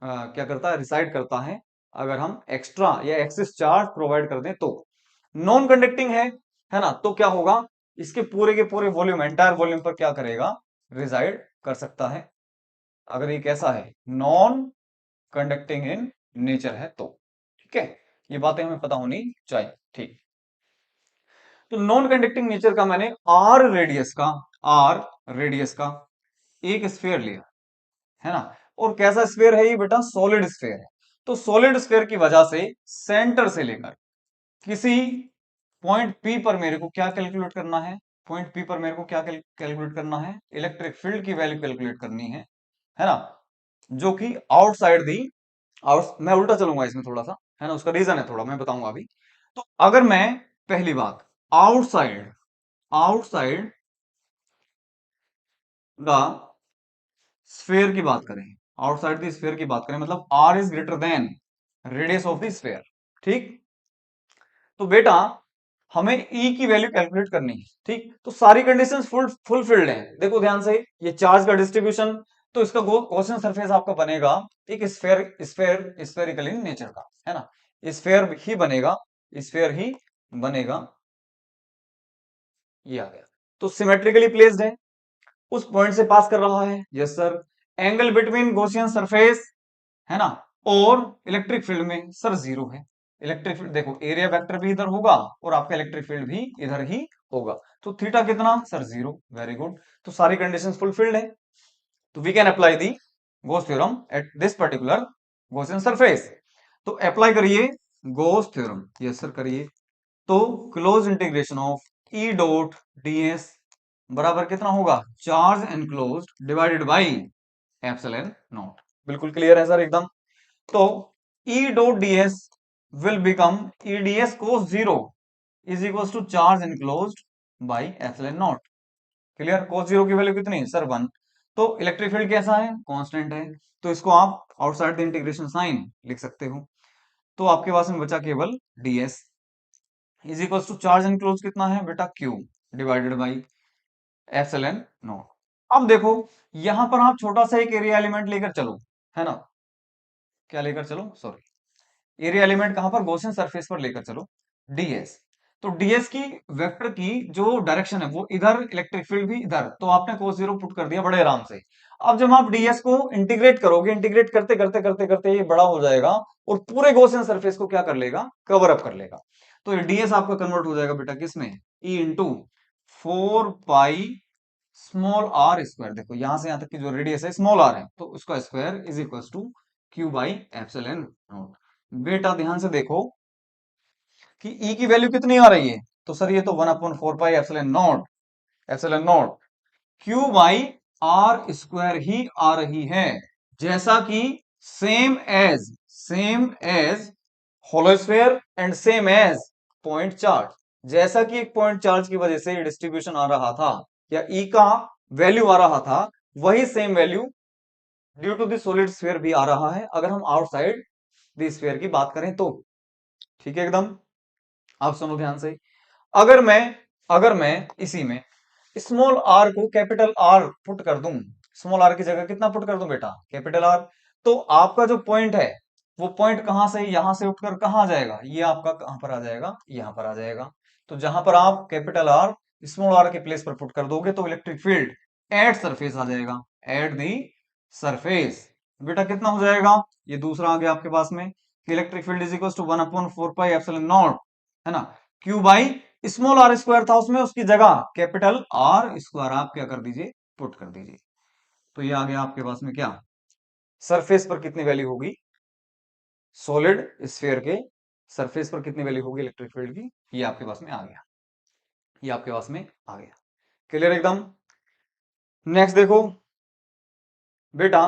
क्या करता है, रिसाइड करता है, अगर हम एक्स्ट्रा या एक्सिस चार्ज प्रोवाइड कर दें तो। नॉन कंडक्टिंग है ना, तो क्या होगा, इसके पूरे के पूरे वॉल्यूम, एंटायर वॉल्यूम पर क्या करेगा, रिसाइड कर सकता है, अगर ये कैसा है, नॉन कंडक्टिंग इन नेचर है तो। ठीक है, ये बातें हमें पता होनी चाहिए। ठीक, तो नॉन कंडक्टिंग नेचर का मैंने आर रेडियस का एक स्फीयर लिया, है ना। और कैसा स्फीयर है ये बेटा, सॉलिड स्फीयर है। तो सॉलिड स्फीयर की वजह से सेंटर से लेकर किसी पॉइंट पी पर मेरे को क्या कैलकुलेट करना है, पॉइंट पी पर मेरे को क्या कैलकुलेट करना है, इलेक्ट्रिक फील्ड की वैल्यू कैलकुलेट करनी है ना, जो कि आउटसाइड दी मैं उल्टा चलूंगा इसमें थोड़ा सा, है ना, उसका रीजन है थोड़ा, मैं बताऊंगा अभी। तो अगर मैं, पहली बात, आउटसाइड आउटसाइड द स्फीयर की बात करें, आउटसाइड द स्फीयर की बात करें, मतलब R is greater than radius of the sphere. ठीक, तो बेटा हमें ई की वैल्यू कैलकुलेट करनी है। ठीक, तो सारी कंडीशंस फुलफिल्ड हैं, देखो ध्यान से, ये चार्ज का डिस्ट्रीब्यूशन, तो इसका गॉसियन सरफेस आपका बनेगा एक स्फेरिकल इन नेचर का, है ना, स्फेयर ही बनेगा, स्फेयर ही बनेगा, ये आ गया। तो सिमेट्रिकली प्लेस्ड है, उस पॉइंट से पास कर रहा है, yes sir. Angle between Gaussian surface, है ना, और इलेक्ट्रिक फील्ड में सर जीरो है। इलेक्ट्रिक फील्ड देखो, एरिया वेक्टर भी इधर होगा और आपका इलेक्ट्रिक फील्ड भी इधर ही होगा, तो थीटा कितना सर, जीरो। वेरी गुड, तो सारी कंडीशंस फुलफिल्ड है, तो we can apply the Gauss theorem at this particular Gaussian surface. तो अप्लाई करिए गोस थ्योरम, यस सर करिए। तो close integration of E dot ds बराबर कितना होगा, charge enclosed divided by epsilon nought. बिल्कुल क्लियर है सर एकदम। तो E dot ds will become EDS cos 0 is equals to charge enclosed by epsilon naught। Clear, cos 0 की value कितनी है सर, 1। तो इलेक्ट्रिक फील्ड कैसा है, कांस्टेंट है, तो इसको आप आउटसाइड द इंटीग्रेशन साइन लिख सकते हो। तो आपके पास में बचा केवल ds is equals to charge enclose कितना है बेटा, Q divided by epsilon nought. अब देखो, यहां पर आप छोटा सा एक एरिया एलिमेंट लेकर चलो, है ना, क्या लेकर चलो, सॉरी, एरिया एलिमेंट कहां पर, गॉसियन सरफेस पर लेकर चलो, ds। तो ds की वेक्टर की जो डायरेक्शन है वो इधर, इलेक्ट्रिक फील्ड भी इधर, तो आपने cos 0 पुट कर दिया बड़े आराम से। अब जब आप ds को इंटीग्रेट करोगे, इंटीग्रेट करते करते करते करते ये बड़ा हो जाएगा और पूरे गॉसियन सरफेस को क्या कर लेगा, कवर अप कर लेगा। तो ये ds आपका कन्वर्ट हो जाएगा बेटा किसमें, e into 4 pi small R square. देखो यहां से यहां तक की जो रेडियस है स्मॉल आर है, तो उसका square is equal to Q by epsilon nought. बेटा ध्यान से देखो कि ई की वैल्यू कितनी आ रही है, तो सर ये तो 1/4 pi epsilon not Q by R square ही आ रही है, जैसा कि same as hollow sphere and same as point charge. जैसा कि एक पॉइंट चार्ज की वजह से डिस्ट्रीब्यूशन आ रहा था या ई का वैल्यू आ रहा था, वही same value due to the solid sphere भी आ रहा है, अगर हम आउटसाइड द स्फीयर की बात करें तो। ठीक है एकदम, आप सुनो ध्यान से। अगर मैं इसी में स्मॉल आर को कैपिटल आर पुट कर दूं, स्मॉल आर की जगह कितना पुट कर दूं बेटा, कैपिटल आर, तो आपका जो पॉइंट है वो पॉइंट कहां से, यहां से उठकर कहां आ जाएगा, ये आपका कहां पर आ जाएगा, यहां पर आ जाएगा। तो जहां पर आप कैपिटल आर स्मॉल आर के प्लेस पर पुट कर दोगे तो इलेक्ट्रिक फील्ड एट सरफेस आ जाएगा, एट दी सरफेस। बेटा कितना हो जाएगा, ये दूसरा आ गया आपके पास में, electric field is equal to 1/4 pi epsilon nought, है ना, Q by small R square था उसमें, उसकी जगह कैपिटल आर स्क्वायर आप क्या कर दीजिए, पुट कर दीजिए। तो ये आ गया आपके पास में क्या, सरफेस पर कितनी वैल्यू होगी, सॉलिड स्फीयर के सरफेस पर कितनी वैल्यू होगी इलेक्ट्रिक फील्ड की, ये आपके पास में आ गया, ये आपके पास में आ गया। क्लियर एकदम। नेक्स्ट देखो बेटा,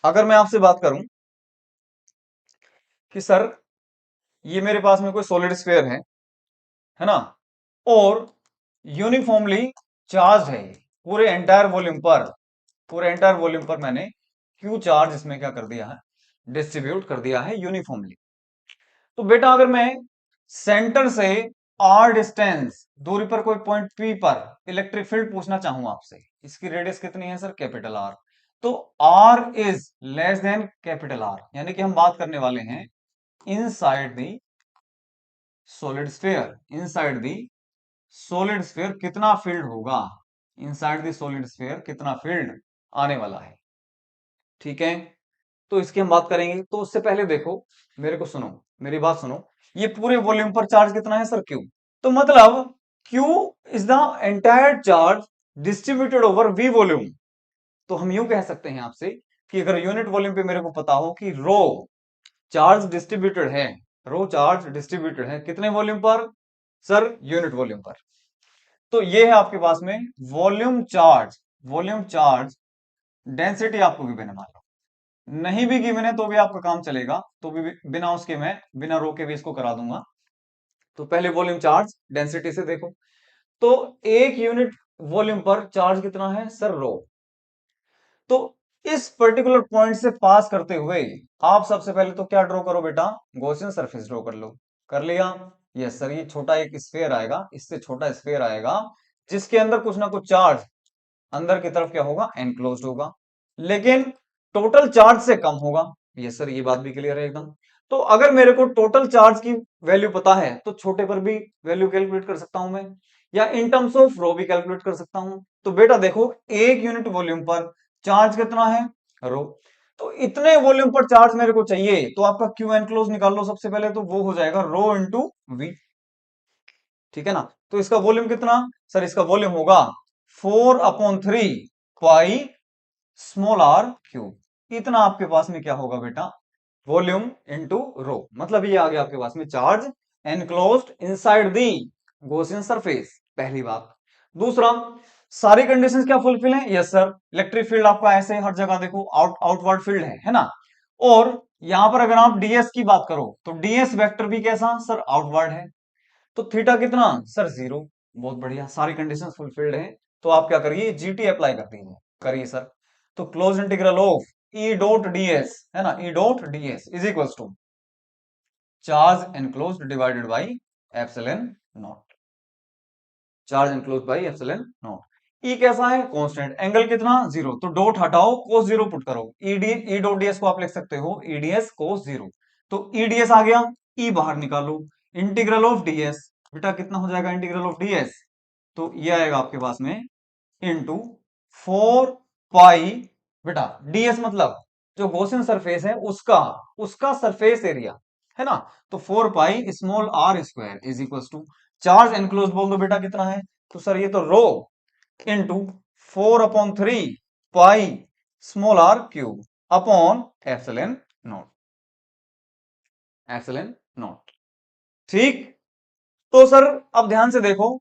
अगर मैं आपसे बात करूं कि सर ये मेरे पास में कोई सॉलिड स्फीयर है ना, और यूनिफॉर्मली चार्ज है पूरे एंटायर वॉल्यूम पर, पूरे एंटायर वॉल्यूम पर मैंने क्यू चार्ज इसमें क्या कर दिया है, डिस्ट्रीब्यूट कर दिया है यूनिफॉर्मली। तो बेटा अगर मैं सेंटर से आर डिस्टेंस दूरी पर कोई पॉइंट पी पर इलेक्ट्रिक फील्ड पूछना चाहूं आपसे, इसकी रेडियस कितनी है सर, कैपिटल आर, तो R is less than capital R, यानी कि हम बात करने वाले हैं inside the solid sphere, inside the solid sphere कितना फील्ड होगा, इनसाइड दी सॉलिड स्फीयर कितना फील्ड आने वाला है। ठीक है, तो इसकी हम बात करेंगे। तो उससे पहले देखो, मेरे को सुनो, मेरी बात सुनो, ये पूरे वॉल्यूम पर चार्ज कितना है सर, क्यू। तो मतलब Q is the entire charge distributed over V volume. तो हम यूं कह सकते हैं आपसे कि अगर यूनिट वॉल्यूम पे मेरे को पता हो कि रो चार्ज डिस्ट्रीब्यूटेड है, रो चार्ज डिस्ट्रीब्यूटेड है कितने वॉल्यूम पर सर, यूनिट वॉल्यूम पर। तो ये है आपके पास में volume charge, volume charge density आपको गिवन है, मान लो नहीं भी गिवन है तो भी आपका काम चलेगा, तो भी बिना उसके मैं बिना रो के भी इसको करा दूंगा। तो पहले वॉल्यूम चार्ज डेंसिटी से देखो, तो एक यूनिट वॉल्यूम पर चार्ज कितना है सर, रो। तो इस पर्टिकुलर पॉइंट से पास करते हुए आप सबसे पहले तो क्या ड्रॉ करो बेटा, गॉसियन सरफेस ड्रॉ कर लो। कर लिया, यस सर, ये छोटा एक स्फीयर आएगा, इससे छोटा स्फीयर आएगा जिसके अंदर कुछ ना कुछ चार्ज अंदर की तरफ क्या होगा, एनक्लोज्ड होगा, लेकिन टोटल चार्ज से कम होगा। यस सर, ये बात भी क्लियर है एकदम। तो अगर मेरे को टोटल चार्ज की वैल्यू पता है तो छोटे पर भी वैल्यू कैलकुलेट कर सकता हूं मैं, या इन टर्म्स ऑफ रो भी कैलकुलेट कर सकता हूं। तो बेटा देखो, एक यूनिट वॉल्यूम पर चार्ज कितना है, रो। तो इतने वॉल्यूम पर चार्ज मेरे को चाहिए, तो आपका क्यू एनक्लोज निकाल लो सबसे पहले, तो वो हो जाएगा रो इंटू वी। ठीक है ना, तो इसका वॉल्यूम कितना सर, इसका वॉल्यूम होगा 4/3 पाई स्मॉल आर क्यूब। इतना आपके पास में क्या होगा बेटा, वॉल्यूम इनटू रो, मतलब ये आ गया आपके पास में charge enclosed inside the Gaussian surface, पहली बात। दूसरा, सारी कंडीशंस क्या फुलफिल है, यस सर, इलेक्ट्रिक फील्ड आपका ऐसे हर जगह देखो आउटवर्ड फील्ड है ना, और यहां पर अगर आप डीएस की बात करो तो डीएस वेक्टर भी कैसा सर, आउटवर्ड है। तो थीटा कितना सर, 0। बहुत बढ़िया, सारी कंडीशंस फुलफिल्ड हैं। तो आप क्या करिए, जीटी अप्लाई कर दीजिए, करिए सर। तो close integral of E dot D S है ना, E dot DS is equal to charge enclosed divided by epsilon naught, charge enclosed by epsilon naught. E कैसा है, कांस्टेंट, एंगल कितना 0, तो डॉट हटाओ, कोस 0 पुट करो, ई डॉट डीएस को आप लिख सकते हो ईडीएस कोस 0। तो ईडीएस आ गया, ई बाहर निकालो, इंटीग्रल ऑफ डीएस बेटा कितना हो जाएगा, इंटीग्रल ऑफ डीएस, तो ये आएगा आपके पास में इंटू 4 पाई, बेटा डीएस मतलब जो गॉसियन सरफेस है उसका उसका सरफेस एरिया है ना, तो 4 pi small R square is equal to charge enclose बोल दो बेटा कितना है, तो सर ये तो rho into 4/3 pi small R cube upon epsilon naught, epsilon naught. ठीक, तो सर अब ध्यान से देखो,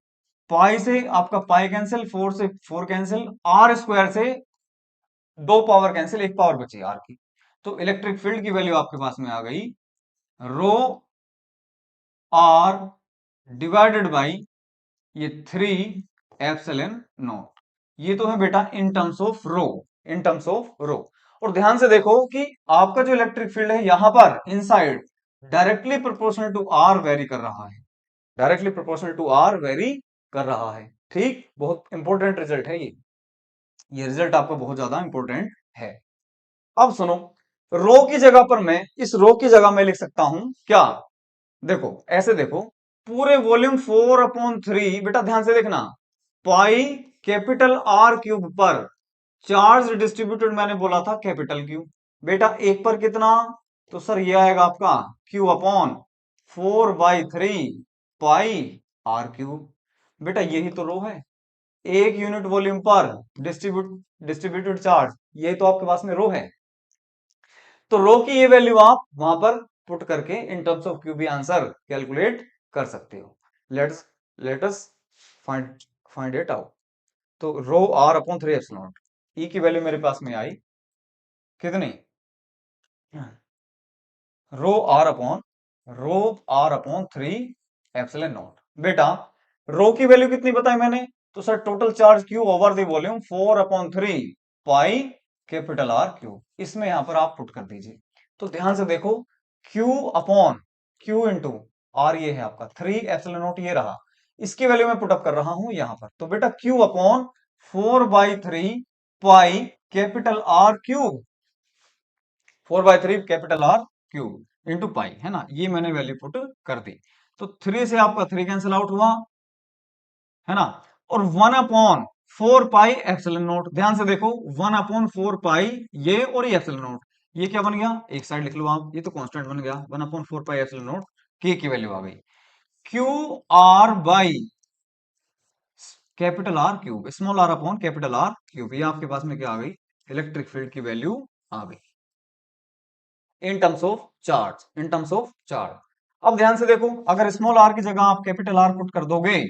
पाई से आपका पाई कैंसिल, 4 से 4 कैंसिल, आर स्क्वायर से 2 पावर कैंसिल, 1 पावर बची आर की। तो इलेक्ट्रिक फील्ड की वैल्यू आपके पास में आ गई रो आर डिवाइडेड बाई ये 3 एप्सिलॉन नॉट। ये तो है बेटा in terms of rho, in terms of rho. और ध्यान से देखो कि आपका जो इलेक्ट्रिक फील्ड है यहां पर inside directly proportional to R vary कर रहा है, directly proportional to R vary कर रहा है। ठीक, बहुत इंपॉर्टेंट रिजल्ट है ये रिजल्ट आपका बहुत ज्यादा इंपॉर्टेंट है। अब सुनो, रो की जगह पर मैं इस रो की जगह में लिख सकता हूं क्या, देखो ऐसे देखो, पूरे वॉल्यूम 4/3 बेटा ध्यान से देखना, पाई कैपिटल आर क्यूब पर चार्ज डिस्ट्रीब्यूटेड मैंने बोला था कैपिटल क्यू, बेटा एक पर कितना, तो सर ये आएगा आपका Q upon 4/3 pi R cube. बेटा यही तो रो है, एक यूनिट वॉल्यूम पर डिस्ट्रीब्यूटेड चार्ज, ये तो आपके पास में रो है। तो रो की ये वैल्यू आप वहां पर पुट करके इन टर्म्स ऑफ क्यू भी आंसर कैलकुलेट कर सकते हो। Let's latus find find it out. तो रो आर अपॉन 3 एप्सिलॉन, ई की वैल्यू मेरे पास में आई कितनी, रो आर अपॉन 3 एप्सिलॉन नॉट। बेटा रो की वैल्यू कितनी बताई मैंने, तो sir total charge Q over the volume 4/3 pi capital R cube, इसमें यहां पर आप पुट कर दीजिए। तो ध्यान से देखो, Q upon Q into R, ये है आपका 3 एप्सिलॉन नॉट, ये रहा। इसकी वैल्यू मैं पुटअप कर रहा हूं यहां पर। तो बेटा Q upon 4/3 pi capital R cube, 4/3 capital R cube into pi, है ना, ये मैंने वैल्यू पुट कर दी। तो 3 से आपका 3 कैंसिल आउट हुआ, है ना, और 1/4 पाई एप्सिलॉन नॉट, ध्यान से देखो 1/4 पाई, ये और ये एप्सिलॉन नॉट, ये क्या बन गया, एक साइड लिख लो आप, ये तो कांस्टेंट बन गया, 1/4 पाई एप्सिलॉन नॉट, के की वैल्यू आ गई, Q R by capital R cube, small R upon capital R cube, ये आपके पास में क्या आ गई, इलेक्ट्रिक फील्ड की वैल्यू आ गई in terms of charge, in terms of charge. अब ध्यान से देखो, अगर स्मॉल आर की जगह आप कैपिटल आर पुट कर दोगे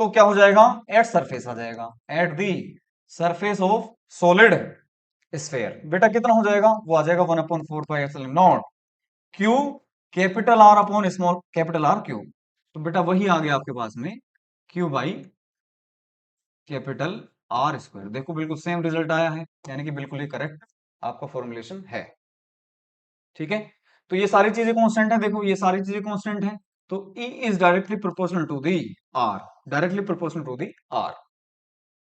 तो क्या हो जाएगा, एट सरफेस आ जाएगा, at the surface of solid sphere. बेटा कितना हो जाएगा, वो आ जाएगा 1/4 pi epsilon not Q capital R upon small capital R Q. तो बेटा वही आ गया आपके पास में, Q by capital R square. देखो बिल्कुल सेम रिजल्ट आया है, यानी कि बिल्कुल ही करेक्ट आपका फॉर्मुलेशन है। ठीक है, तो ये सारी चीजें कांस्टेंट है, देखो ये सारी चीजें कांस्टेंट है। तो E is directly proportional to the R, directly proportional to the R।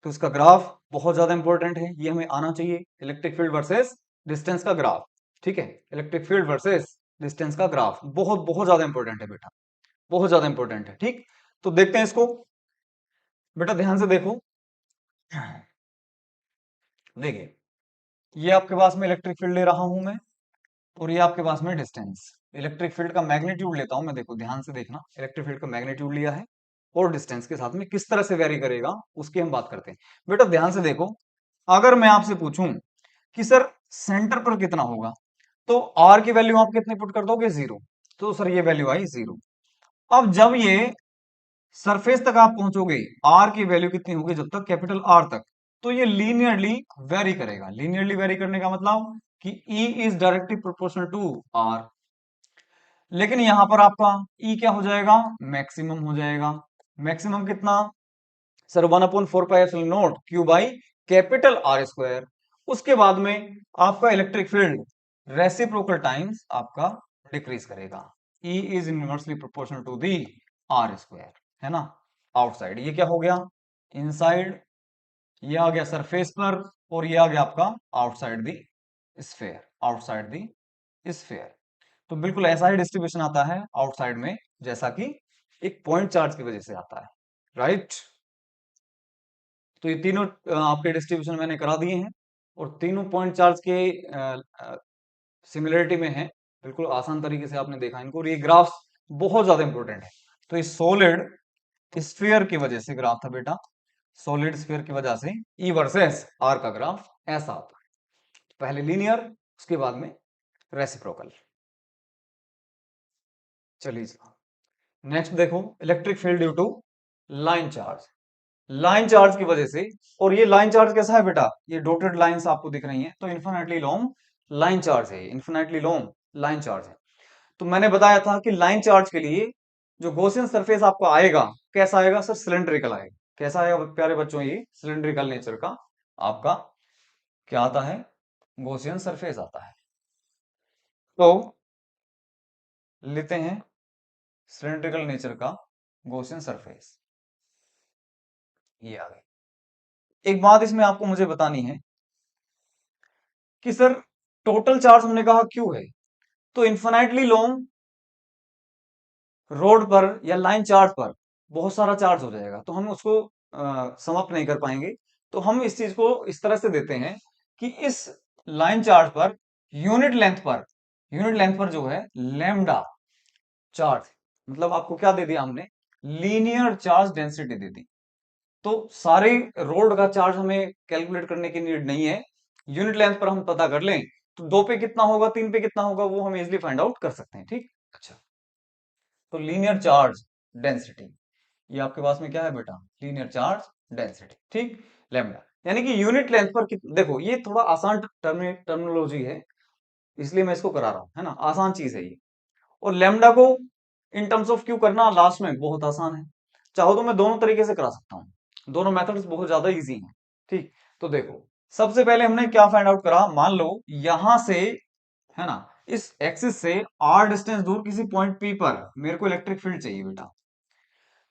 तो इसका ग्राफ बहुत ज्यादा इंपॉर्टेंट है, ये हमें आना चाहिए, इलेक्ट्रिक फील्ड वर्सेस डिस्टेंस का ग्राफ। ठीक है, इलेक्ट्रिक फील्ड वर्सेस डिस्टेंस का ग्राफ बहुत बहुत ज्यादा इंपॉर्टेंट है बेटा, बहुत ज्यादा इंपॉर्टेंट है। ठीक, तो देखते हैं इसको, बेटा ध्यान से देखो, देखिए ये आपके पास में इलेक्ट्रिक फील्ड ले रहा हूं मैं, और ये आपके पास में डिस्टेंस, इलेक्ट्रिक फील्ड का मैग्नीट्यूड लेता हूं मैं, देखो ध्यान से देखना, इलेक्ट्रिक फील्ड का मैग्नीट्यूड लिया है और डिस्टेंस के साथ में किस तरह से वेरी करेगा उसकी हम बात करते हैं। बेटा ध्यान से देखो, अगर मैं आपसे पूछूं कि सर सेंटर पर कितना होगा, तो आर की वैल्यू आप कितनी पुट कर दोगे, 0। तो सर ये वैल्यू आई 0। अब जब ये सरफेस तक आप पहुंचोगे, आर की वैल्यू कितनी होगी, जब तक कैपिटल आर तक, तो ये लीनियरली वेरी करेगा। लीनियरली वेरी करने का मतलब कि E is directly proportional to R. लेकिन यहां पर आपका E क्या हो जाएगा, मैक्सिमम हो जाएगा। मैक्सिमम कितना, sir 1/4 pi epsilon not Q by capital R square. उसके बाद में आपका इलेक्ट्रिक फील्ड रेसिप्रोकल टाइम्स आपका डिक्रीज करेगा। E is inversely proportional to the R square, है ना। आउटसाइड ये क्या हो गया, इनसाइड, ये आ गया सरफेस पर, और ये आ गया आपका outside the sphere, outside the sphere. तो बिल्कुल ऐसा ही डिस्ट्रीब्यूशन आता है आउटसाइड में, जैसा कि एक पॉइंट चार्ज की वजह से आता है, राइट। तो ये तीनों आपके डिस्ट्रीब्यूशन मैंने करा दिए हैं, और तीनों पॉइंट चार्ज के सिमिलरिटी में है, बिल्कुल आसान तरीके से आपने देखा इनको, और ये ग्राफ बहुत ज्यादा इंपॉर्टेंट है। तो ये सॉलिड स्फीयर की वजह से ग्राफ था बेटा, सॉलिड स्फीयर की वजह से ई वर्सेस आर का ग्राफ ऐसा आता है, पहले लीनियर, उसके बाद में रेसिप्रोकल। चलिए नेक्स्ट देखो, electric field due to line charge, line charge की वजह से। और ये लाइन चार्ज कैसा है बेटा, ये डॉटेड लाइंस आपको दिख रही हैं, तो इन्फिनिटली लॉन्ग लाइन चार्ज है, इन्फिनिटली लॉन्ग लाइन चार्ज है। तो मैंने बताया था कि लाइन चार्ज के लिए जो गॉसियन सरफेस आपका आएगा, कैसा आएगा सर, सिलेंड्रिकल आएगा। कैसा आएगा प्यारे बच्चों, ये सिलेंड्रिकल नेचर का आपका क्या आता है, गॉसियन सरफेस आता है। तो लेते हैं सिलेंड्रिकल नेचर का गॉसियन सरफेस, ये आ गई। एक बात इसमें आपको मुझे बतानी है कि सर टोटल चार्ज हमने कहा क्यू है, तो इन्फिनाइटली लॉन्ग रोड पर या लाइन चार्ज पर बहुत सारा चार्ज हो जाएगा, तो हम उसको समाप्त नहीं कर पाएंगे। तो हम इस चीज को इस तरह से देते हैं कि इस line charge per unit length पर, यूनिट लेंथ पर जो है लैम्डा चार्ज, मतलब आपको क्या दे दिया हमने, लीनियर चार्ज डेंसिटी दे दी। तो सारे रोड का चार्ज हमें कैलकुलेट करने की नीड नहीं है, यूनिट लेंथ पर हम पता कर लें, तो 2 पे कितना होगा, 3 पे कितना होगा, वो हम इजिली फाइंड आउट कर सकते हैं। ठीक, अच्छा, तो लीनियर चार्ज डेंसिटी, ये आपके पास में क्या है बेटा, लीनियर चार्ज डेंसिटी, ठीक, लैम्डा, यानी कि यूनिट लेंथ पर देखो ये थोड़ा आसान टर्मिनोलॉजी है, इसलिए मैं इसको करा रहा हूं, है ना, आसान चीज है ये। और लैम्डा को इन टर्म्स ऑफ क्यू करना लास्ट में बहुत आसान है, चाहो तो मैं दोनों तरीके से करा सकता हूँ, दोनों मेथड्स बहुत ज्यादा इजी हैं। ठीक, तो देखो सबसे पहले हमने क्या फाइंड आउट करा, मान लो यहां से, है ना, इस एक्सिस से आर डिस्टेंस दूर किसी पॉइंट पी पर मेरे को इलेक्ट्रिक फील्ड चाहिए बेटा।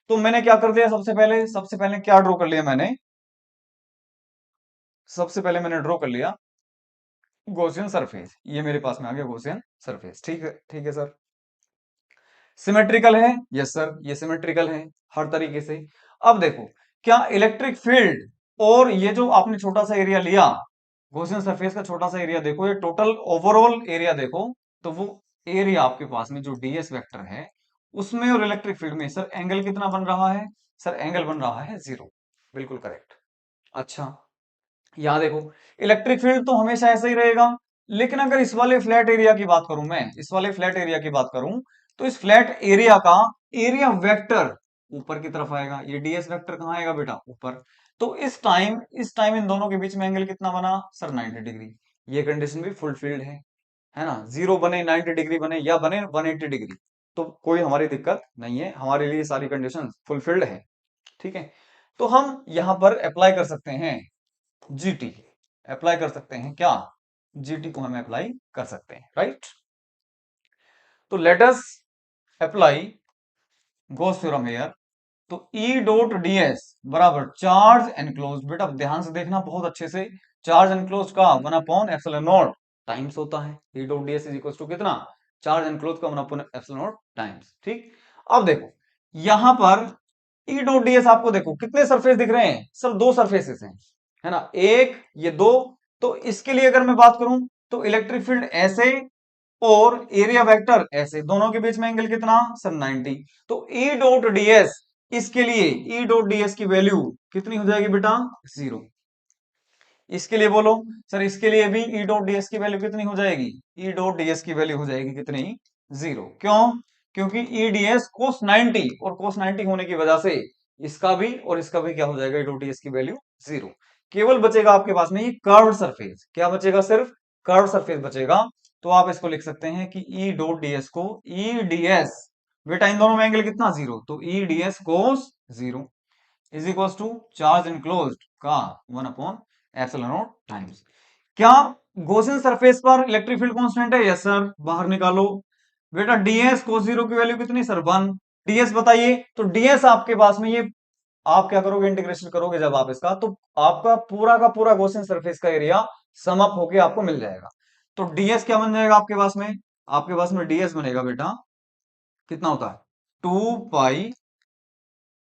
तो मैंने क्या कर दिया, सबसे पहले क्या ड्रॉ कर लिया मैंने, सबसे पहले मैंने ड्रॉ कर लिया गॉसियन सरफेस। ये मेरे पास में आ गया गॉसियन सरफेस। ठीक है, ठीक है सर। सिमेट्रिकल है, यस सर, ये सिमेट्रिकल है हर तरीके से। अब देखो, क्या इलेक्ट्रिक फील्ड और ये जो आपने छोटा सा एरिया लिया, गॉसियन सरफेस का छोटा सा एरिया देखो, ये टोटल ओवरऑल एरिया देखो, तो वो एरिया आपके पास में जो डीएस वेक्टर है उसमें और इलेक्ट्रिक फील्ड में सर एंगल कितना बन रहा है, सर एंगल बन रहा है 0। बिल्कुल करेक्ट। अच्छा, यहां देखो, इलेक्ट्रिक फील्ड तो हमेशा ऐसा ही रहेगा, लेकिन अगर इस वाले फ्लैट एरिया की बात करूं, मैं इस वाले फ्लैट एरिया की बात करूं, तो इस फ्लैट एरिया का एरिया वेक्टर ऊपर की तरफ आएगा। ये डीएस वेक्टर कहां आएगा बेटा, ऊपर। तो इस टाइम इन दोनों के बीच में एंगल कितना बना सर, 90 डिग्री। ये कंडीशन भी फुलफिल्ड है ना। 0 बने, 90 डिग्री बने, या बने 180 डिग्री, तो कोई हमारी दिक्कत नहीं है, हमारे लिए सारी कंडीशन फुलफिल्ड है। ठीक है, तो हम यहां पर अप्लाई कर सकते हैं जीटी, अप्लाई कर सकते हैं क्या, जीटी को हम अप्लाई कर सकते हैं, राइट। तो let us apply Gauss theorem here. तो E डॉट डीएस बराबर चार्ज एनक्लोज, बेटा ध्यान से देखना बहुत अच्छे से, चार्ज एनक्लोज का 1/ε0 टाइम्स होता है। E dot DS is equal to कितना, चार्ज एनक्लोज का 1/ε0 टाइम्स। ठीक, अब देखो यहां पर E डॉट डीएस आपको देखो कितने सरफेस दिख रहे हैं सर, दो सरफेसेस हैं, है ना, एक ये दो। तो इसके लिए अगर मैं बात करूं, तो इलेक्ट्रिक फील्ड ऐसे और एरिया वेक्टर ऐसे, दोनों के बीच में एंगल कितना सर, 90। तो E डॉट डीएस, इसके लिए E डॉट डीएस की वैल्यू कितनी हो जाएगी बेटा, 0। इसके लिए बोलो सर, इसके लिए भी E डॉट डीएस की वैल्यू कितनी हो जाएगी, E डॉट डीएस की वैल्यू हो जाएगी कितनी, 0। क्यों, क्योंकि E डीएस कोस 90, और कोस 90 होने की वजह से इसका भी और इसका भी क्या हो जाएगा, E डॉट डीएस की वैल्यू 0। केवल बचेगा आपके पास में ये कर्व्ड सरफेस, क्या बचेगा, सिर्फ कर्व्ड सरफेस बचेगा। तो आप इसको लिख सकते हैं कि E डॉट डीएस को, E डीएस, बेटा इन दोनों में एंगल कितना, 0, तो E DS cos 0 is equal to charge enclosed का 1/ε0 टाइम्स। क्या गॉसियन सरफेस पर इलेक्ट्रिक फील्ड कांस्टेंट है, यस सर, बाहर निकालो बेटा, डीएस कोस 0 की वैल्यू कितनी सर, 1। डीएस बताइए, तो डीएस आपके पास में ये, आप क्या करोगे, इंटीग्रेशन करोगे जब आप इसका, तो आपका पूरा का पूरा गॉसियन सरफेस का एरिया सम अप होके आपको मिल जाएगा। तो डीएस क्या बन जाएगा आपके पास में, आपके पास में डीएस बनेगा बेटा, कितना होता है, 2 पाई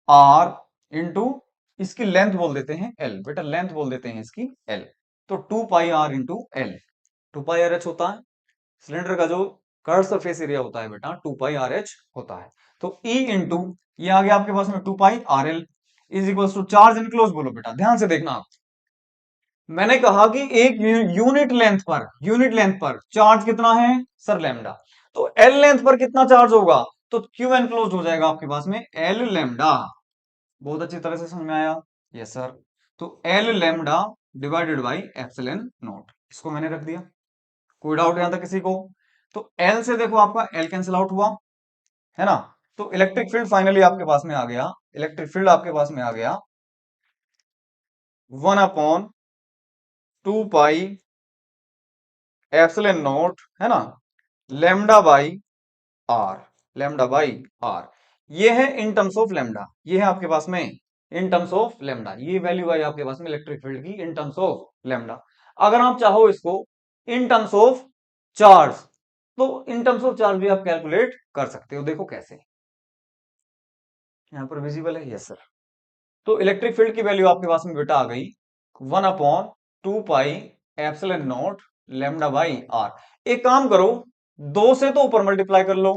आर इंटू, इसकी लेंथ बोल देते हैं एल, बेटा लेंथ बोल देते हैं इसकी एल। तो 2 pi R into L, 2 pi R H होता है सिलेंडर का जो कर्व सरफेस एरिया होता है बेटा, 2 पाई आर एच होता है। तो ई इंटू, ये आ गया आपके पास में 2 pi r l is equal to charge enclose, बोलो बेटा ध्यान से देखना आप, मैंने कहा कि एक यूनिट लेंथ पर चार्ज कितना है सर, लैम्डा। तो एल लेंथ पर कितना चार्ज होगा, तो क्यू एनक्लोज हो जाएगा आपके पास में एल लैम्डा। बहुत अच्छी तरह से समझ में आया, यस सर। तो L lambda divided by epsilon not, इसको मैंने रख दिया। कोई डाउट यहां तक किसी को, तो एल से देखो आपका एल कैंसिल आउट हुआ, है ना। तो इलेक्ट्रिक फील्ड फाइनली आपके पास में आ गया, इलेक्ट्रिक फील्ड आपके पास में आ गया 1/2 पाई एप्सिलॉन नॉट, है ना, lambda by R, lambda by R. ये है इन टर्म्स ऑफ लैम्डा, ये है आपके पास में इन टर्म्स ऑफ लैम्डा, ये वैल्यू आई आपके पास में इलेक्ट्रिक फील्ड की इन टर्म्स ऑफ लैम्डा। अगर आप चाहो इसको इन टर्म्स ऑफ चार्ज, तो इन टर्म्स ऑफ चार्ज भी आप कैलकुलेट कर सकते हो, देखो कैसे, यहां पर विजिबल है, यस सर। तो इलेक्ट्रिक फील्ड की वैल्यू आपके पास में बेटा आ गई 1/2 pi epsilon nought lambda by R. एक काम करो, 2 से तो ऊपर मल्टीप्लाई कर लो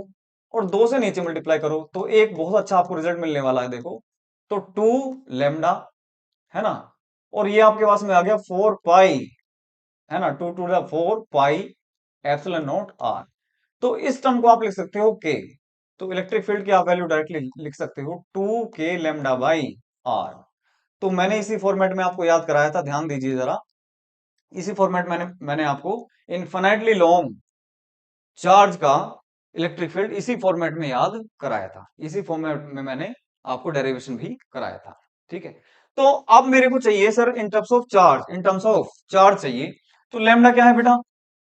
और 2 से नीचे मल्टीप्लाई करो, तो एक बहुत अच्छा आपको रिजल्ट मिलने वाला है, देखो। तो 2 लैम्डा, है ना, और ये आपके पास में आ गया 4 पाई, है ना, 2 to the 4 pi epsilon nought R. तो इस टर्म को आप लिख सकते हो के, तो इलेक्ट्रिक फील्ड की आप वैल्यू डायरेक्टली लिख सकते हो 2 k लैम्डा बाई आर। तो मैंने इसी फॉर्मेट में आपको याद कराया था, ध्यान दीजिए जरा, इसी फॉर्मेट में मैंने आपको इन्फिनाइटली लॉन्ग चार्ज का इलेक्ट्रिक फील्ड इसी फॉर्मेट में याद कराया था, इसी फॉर्मेट में मैंने आपको डेरिवेशन भी कराया था। ठीक है, तो अब मेरे को चाहिए sir in terms of charge, in terms of charge चाहिए। तो लेमडा क्या है बेटा,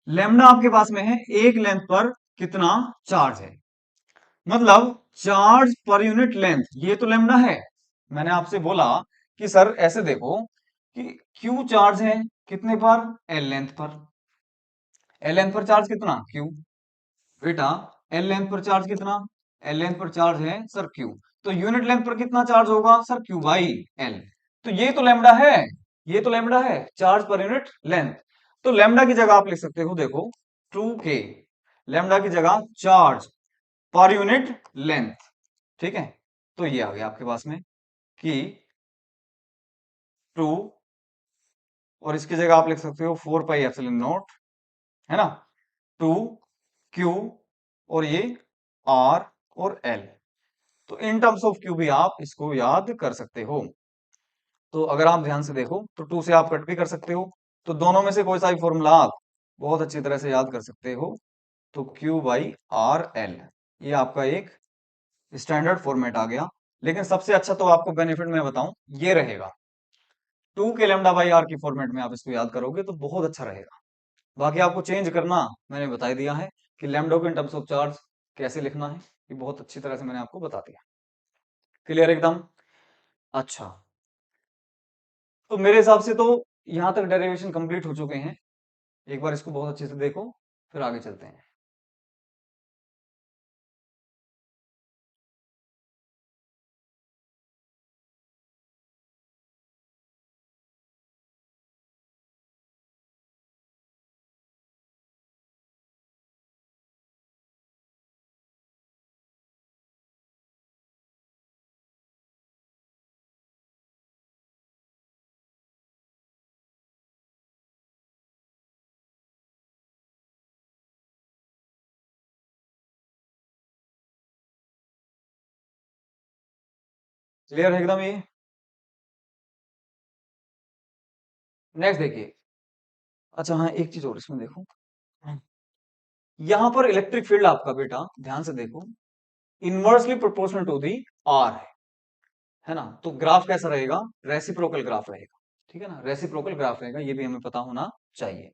लेमडा आपके पास में है एक लेंथ पर कितना चार्ज है, मतलब चार्ज पर यूनिट लेंथ, ये तो लेमडा है। मैंने आपसे बोला कि सर ऐसे देखो कि क्यू चार्ज है कितने पर, एल लेंथ पर, एल लेंथ पर चार्ज कितना क्यू, बेटा एल लेंथ पर चार्ज कितना, एल लेंथ पर चार्ज है सर क्यू, तो यूनिट लेंथ पर कितना चार्ज होगा सर क्यू बाई एल। तो ये तो लेमडा है, ये तो लेमडा है, चार्ज पर यूनिट लेंथ। तो लेमडा की जगह आप लिख सकते हो देखो 2k, लेमडा की जगह चार्ज पर यूनिट लेंथ, ठीक है। तो ये आ गया आपके पास में कि 2, और इसकी जगह आप लिख सकते हो 4 पाई एप्सिलॉन नॉट, है ना, 2 क्यू, और ये आर और एल। तो इन टर्म्स ऑफ क्यू भी आप इसको याद कर सकते हो। तो अगर आप ध्यान से देखो तो 2 से आप कट भी कर सकते हो, तो दोनों में से कोई सा भी फॉर्मूला आप बहुत अच्छी तरह से याद कर सकते हो। तो क्यू बाई आर एल, ये आपका एक स्टैंडर्ड फॉर्मेट आ गया। लेकिन सबसे अच्छा तो आपको बेनिफिट मैं बताऊं ये रहेगा, 2 के लेमडा बाई आर की फॉर्मेट में आप इसको याद करोगे तो बहुत अच्छा रहेगा। बाकी आपको चेंज करना मैंने बता ही दिया है कि लैम्डा को इन टर्म्स ऑफ चार्ज कैसे लिखना है, ये बहुत अच्छी तरह से मैंने आपको बता दिया। क्लियर एकदम। अच्छा, तो मेरे हिसाब से तो यहां तक डेरिवेशन कंप्लीट हो चुके हैं। एक बार इसको बहुत अच्छे से देखो, फिर आगे चलते हैं। क्लियर है एकदम ये। नेक्स्ट देखिए। अच्छा हाँ, एक चीज और इसमें देखो, यहां पर इलेक्ट्रिक फील्ड आपका बेटा ध्यान से देखो inversely proportional to the R है ना। तो ग्राफ कैसा रहेगा, रेसिप्रोकल ग्राफ रहेगा, ठीक है ना, रेसिप्रोकल ग्राफ रहेगा, ये भी हमें पता होना चाहिए।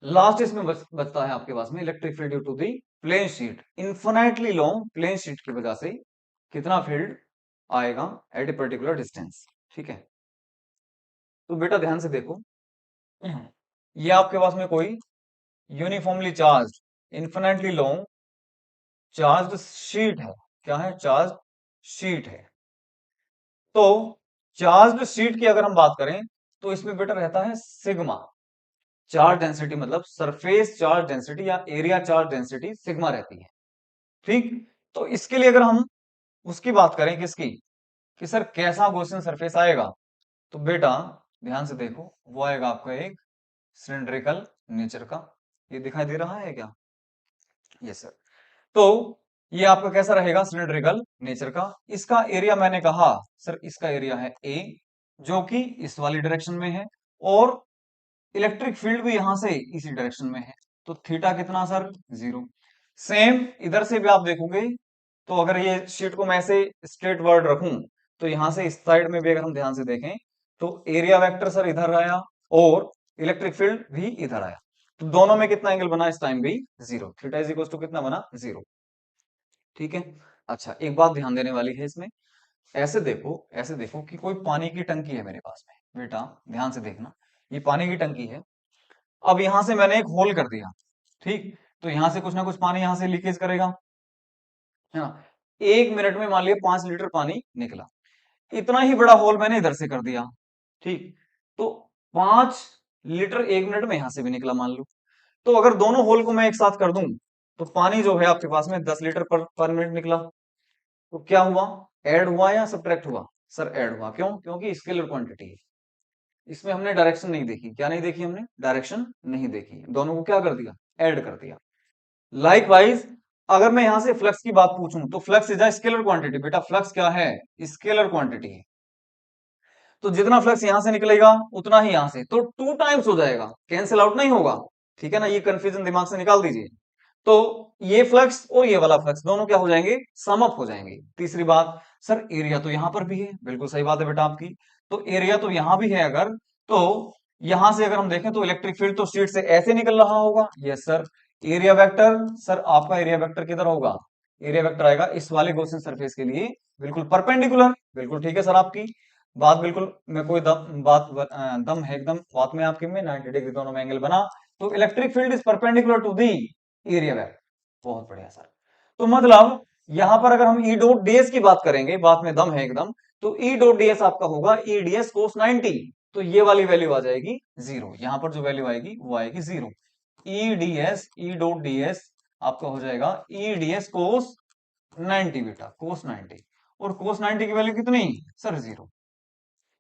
लास्ट इसमें बचता है आपके पास में electric field due to the plane sheet, infinitely long plane sheet की वजह से कितना फील्ड आएगा एट ए पर्टिकुलर डिस्टेंस, ठीक है। तो बेटा ध्यान से देखो, ये आपके पास में कोई uniformly charge infinitely long charge sheet है, क्या है, चार्ज शीट है। तो चार्ज शीट की अगर हम बात करें तो इसमें बेटा रहता है सिग्मा, चार्ज डेंसिटी मतलब सरफेस चार्ज डेंसिटी या एरिया चार्ज डेंसिटी सिग्मा रहती है, ठीक। तो इसके लिए अगर हम उसकी बात करें किसकी, कि सर कैसा गॉसियन सरफेस आएगा, तो बेटा ध्यान से देखो वो आएगा आपका एक सिलिंड्रिकल नेचर का। ये दिखाई दे रहा है क्या, यस सर। तो ये आपका कैसा रहेगा, सिलिंड्रिकल नेचर का। इसका एरिया मैंने कहा सर इसका एरिया है ए, जो कि इस वाली डायरेक्शन में है, और इलेक्ट्रिक फील्ड भी यहां से इसी डायरेक्शन में है। तो थीटा कितना सर 0। सेम इधर से भी आप देखोगे, तो अगर ये शीट को मैं ऐसे स्ट्रेट वर्ड रखूं तो यहां से इस साइड में भी अगर हम ध्यान से देखें तो एरिया वेक्टर सर इधर आया और इलेक्ट्रिक फील्ड भी इधर आया। तो दोनों में कितना एंगल बना इस टाइम भी 0, थीटा इज इक्वल टू कितना बना 0, ठीक है। अच्छा एक बात ध्यान देने वाली है इसमें, ऐसे देखो, ऐसे देखो कि कोई पानी की टंकी है मेरे पास में, बेटा ध्यान से देखना, ये पानी की टंकी है। अब यहां से मैंने एक होल कर दिया, ठीक, तो यहां से कुछ ना कुछ पानी यहां से लीकेज करेगा, है ना। 1 मिनट में मान लिया 5 लीटर पानी निकला, इतना ही बड़ा होल मैंने इधर से कर दिया, ठीक। तो 5 लीटर 1 मिनट में यहां से भी निकला मान लो। तो अगर दोनों होल को मैं एक साथ कर दूं तो पानी जो है आपके पास में 10 लीटर पर मिनट निकला। तो क्या हुआ, ऐड हुआ या सब्ट्रैक्ट हुआ, सर ऐड हुआ, क्यों, क्योंकि स्केलर क्वांटिटी है। इसमें हमने डायरेक्शन नहीं देखी, क्या नहीं देखी हमने, डायरेक्शन नहीं देखी, दोनों को क्या कर दिया, ऐड कर दिया। लाइकवाइज अगर मैं यहां से फ्लक्स की बात पूछूं तो flux is a scalar quantity, बेटा फ्लक्स क्या है, स्केलर क्वांटिटी है। तो जितना फ्लक्स यहां से निकलेगा उतना ही यहां से, तो 2 टाइम्स हो जाएगा, कैंसिल आउट नहीं होगा, ठीक है ना, ये कंफ्यूजन दिमाग से निकाल दीजिए। तो ये फ्लक्स और ये वाला फ्लक्स दोनों क्या हो जाएंगे, सम अप हो जाएंगे। तीसरी बात, सर एरिया तो यहां पर भी है, बिल्कुल सही बात है बेटा आपकी। तो एरिया तो यहां भी है अगर, तो यहां से अगर हम देखें तो इलेक्ट्रिक फील्ड तो शीट से ऐसे निकल रहा होगा। Yes sir. Area vector, sir आपका एरिया वेक्टर किधर होगा? एरिया वेक्टर आएगा इस वाले गॉसियन सरफेस के लिए बिल्कुल परपेंडिकुलर। बिल्कुल ठीक है सर आपकी बात, बिल्कुल मैं कोई दम है एकदम बात में आपके में, 90 डिग्री दोनों में एंगल बना। तो electric field is perpendicular to the area vector. बहुत बढ़िया सर। तो मतलब यहां पर अगर हम ई डॉट डीएस की बात करेंगे, बात में दम है एकदम, तो ई डॉट डीएस आपका होगा ई डीएस कोस 90। तो ये वाली वैल्यू आ जाएगी जीरो, यहां पर जो वैल्यू आएगी वो आएगी जीरो। ई डीएस ई डॉट डीएस आपका हो जाएगा ई डीएस कोस 90 बेटा, कोस 90। और कोस 90 की वैल्यू कितनी? Sir zero.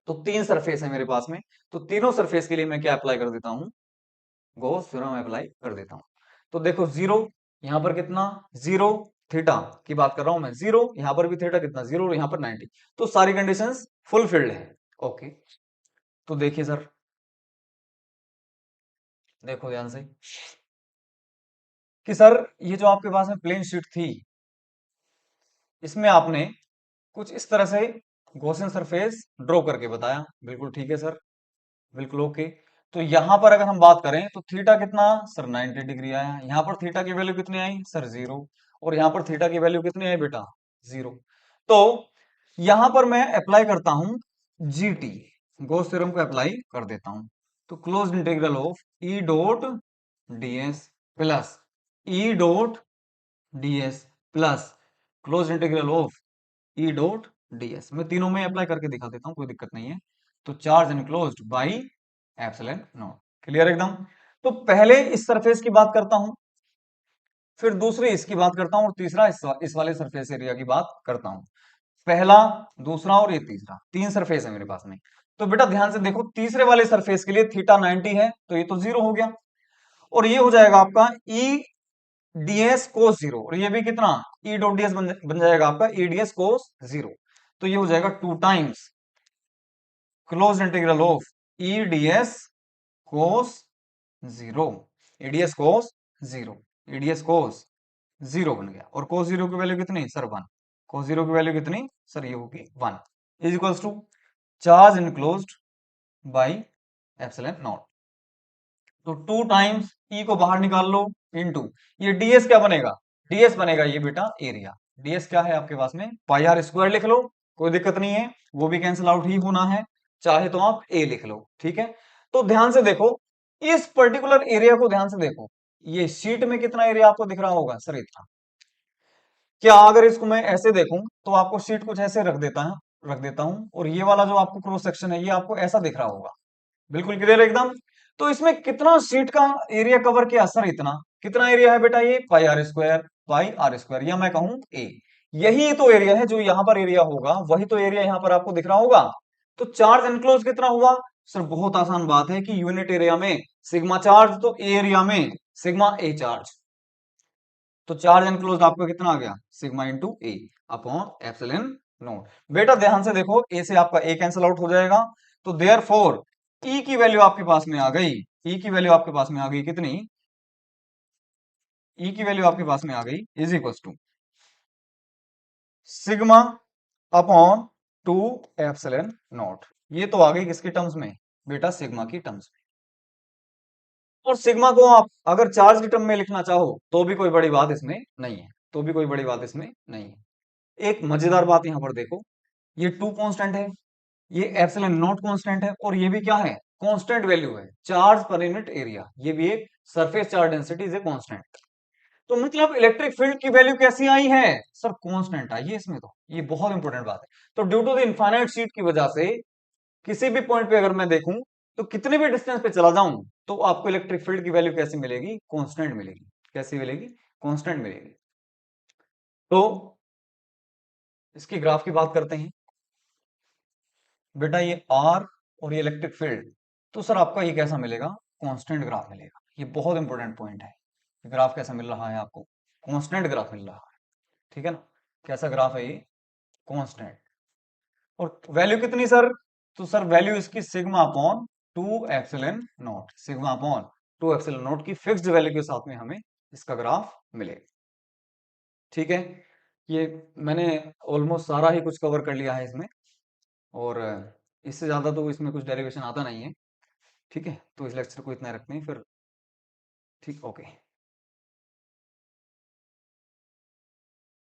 तो तीन सरफेस है मेरे पास में, तो तीनों सरफेस के लिए मैं क्या अप्लाई कर देता हूं? गॉस थ्योरम अप्लाई कर देता हूं। तो देखो जीरो, यहां पर कितना? जीरो। थीटा की बात कर रहा हूं मैं, जीरो, यहां पर भी थीटा कितना? जीरो, और यहां पर 90। तो सारी कंडीशंस फुलफिल्ड है। ओके। तो देखिए सर, देखो ध्यान से कि सर ये जो आपके पास में प्लेन शीट थी, इसमें आपने कुछ इस तरह से गॉसियन सरफेस ड्रॉ करके बताया। बिल्कुल ठीक है सर, बिल्कुल ओके। तो यहां पर अगर हम बात करें तो थीटा कितना? सर 90 डिग्री आया। यहां पर थीटा की वैल्यू कितनी आई? Sir zero. और यहां पर थीटा की वैल्यू कितनी आई बेटा? जीरो। तो यहां पर मैं अप्लाई करता हूं जीटी, गॉस थ्योरम को अप्लाई कर देता हूं। तो close integral of E dot DS plus E dot DS plus close integral of E dot DS, मैं तीनों में अप्लाई करके दिखा देता हूं, कोई दिक्कत नहीं है। तो charge enclosed by epsilon not. Clear एकदम? तो पहले इस सरफेस की बात करता हूं, फिर दूसरी इसकी बात करता हूं, और तीसरा इस वाले सरफेस एरिया की बात करता हूं। पहला, दूसरा और ये तीसरा, तीन सरफेस है मेरे पास में। तो बेटा ध्यान से देखो, तीसरे वाले सरफेस के लिए थीटा 90 है, तो ये तो जीरो हो गया। और ये हो जाएगा आपका ई डीएस कोस जीरो, और ये भी कितना? ई डॉट डीएस बन जाएगा आपका ई डीएस कोस जीरो। तो ये हो जाएगा two times close integral of E DS cos zero, EDS cos zero, EDS cos zero बन गया। और कोस जीरो की वैल्यू कितनी? Sir one. कोस जीरो की वैल्यू कितनी? सर ये होगी one. Is equals to charge enclosed by epsilon not. तो टू टाइम्स ई को बाहर निकाल लो इनटू ये डीएस क्या बनेगा? डीएस बनेगा ये बेटा एरिया। डीएस क्या है आपके पास में? पाई आर स्क्वायर लिख लो, कोई दिक्कत नहीं है, वो भी कैंसिल आउट ही होना है। चाहे तो आप ए लिख लो, ठीक है। तो ध्यान से देखो, इस पर्टिकुलर एरिया को ध्यान से देखो। ये शीट में कितना एरिया आपको दिख रहा होगा? सर इतना। क्या अगर इसको मैं ऐसे देखूं तो आपको शीट कुछ ऐसे रख देता हूं, और ये वाला जो आपको क्रॉस सेक्शन है ये आपको ऐसा दिख रहा होगा। बिल्कुल क्लियर एकदम? तो इसमें कितना शीट का एरिया कवर किया? सर इतना। कितना एरिया है बेटा? ये pi r square, pi r square, या मैं कहूं ए। यही तो एरिया है जो यहां पर एरिया होगा, वही तो एरिया यहां पर आपको दिख रहा होगा। तो चार्ज एनक्लोज कितना हुआ? सर बहुत आसान बात है कि यूनिट एरिया में सिग्मा चार्ज, तो एरिया में सिग्मा ए चार्ज। तो चार्ज एनक्लोज आपका कितना आ गया? सिग्मा इंटू ए अपॉन एप्सिलॉन नॉट। बेटा ध्यान से देखो, ए से आपका ए कैंसिल आउट हो जाएगा। तो देयर फोर ई की वैल्यू आपके पास में आ गई। ई की वैल्यू आपके पास में आ गई कितनी? ई की वैल्यू आपके पास में आ गई is equal to sigma upon two epsilon nought. ये तो आ गई किसके टर्म्स में? बेटा सिग्मा की टर्म्स में। और सिग्मा को आप अगर चार्ज की टर्म में लिखना चाहो तो भी कोई बड़ी बात इसमें नहीं है, तो भी कोई बड़ी बात इसमें नहीं है। एक मजेदार बात यहां पर देखो, ये टू कांस्टेंट है, ये एप्सिलॉन नॉट कांस्टेंट है, और ये भी क्या है? कांस्टेंट वैल्यू है। चार्ज पर यूनिट एरिया, ये भी एक surface charge density is a constant. तो मतलब इलेक्ट्रिक फील्ड की वैल्यू कैसी आई है? सर कांस्टेंट आई है इसमें। तो ये बहुत इंपॉर्टेंट बात है। तो due to the infinite sheet की वजह से किसी भी पॉइंट पे अगर मैं देखूं तो कितने भी डिस्टेंस पे चला जाऊं तो आपको इलेक्ट्रिक फील्ड की वैल्यू कैसी मिलेगी? कांस्टेंट मिलेगी। कैसी मिलेगी? कांस्टेंट मिलेगी। तो इसकी ग्राफ की बात करते हैं। बेटा ये आर और ये इलेक्ट्रिक फील्ड, तो सर आपका ये कैसा मिलेगा? कांस्टेंट ग्राफ मिलेगा। ये बहुत इंपॉर्टेंट पॉइंट है। ग्राफ कैसा मिल रहा है आपको? कांस्टेंट ग्राफ मिल रहा है, ठीक है ना? कैसा ग्राफ है ये? कांस्टेंट। और वैल्यू कितनी सर? तो सर वैल्यू इसकी sigma upon two epsilon not, sigma upon two epsilon not की फिक्स्ड वैल्यू के साथ में हमें इसका ग्राफ मिलेगा, ठीक है। ये मैंने ऑलमोस्ट सारा ही कुछ कवर कर लिया है इसमें, और इससे ज़्यादा तो इसमें कुछ डेरिवेशन आता नहीं है। ठीक है, तो इस लेक्चर को इतना रखते हैं फिर। ठीक, ओके।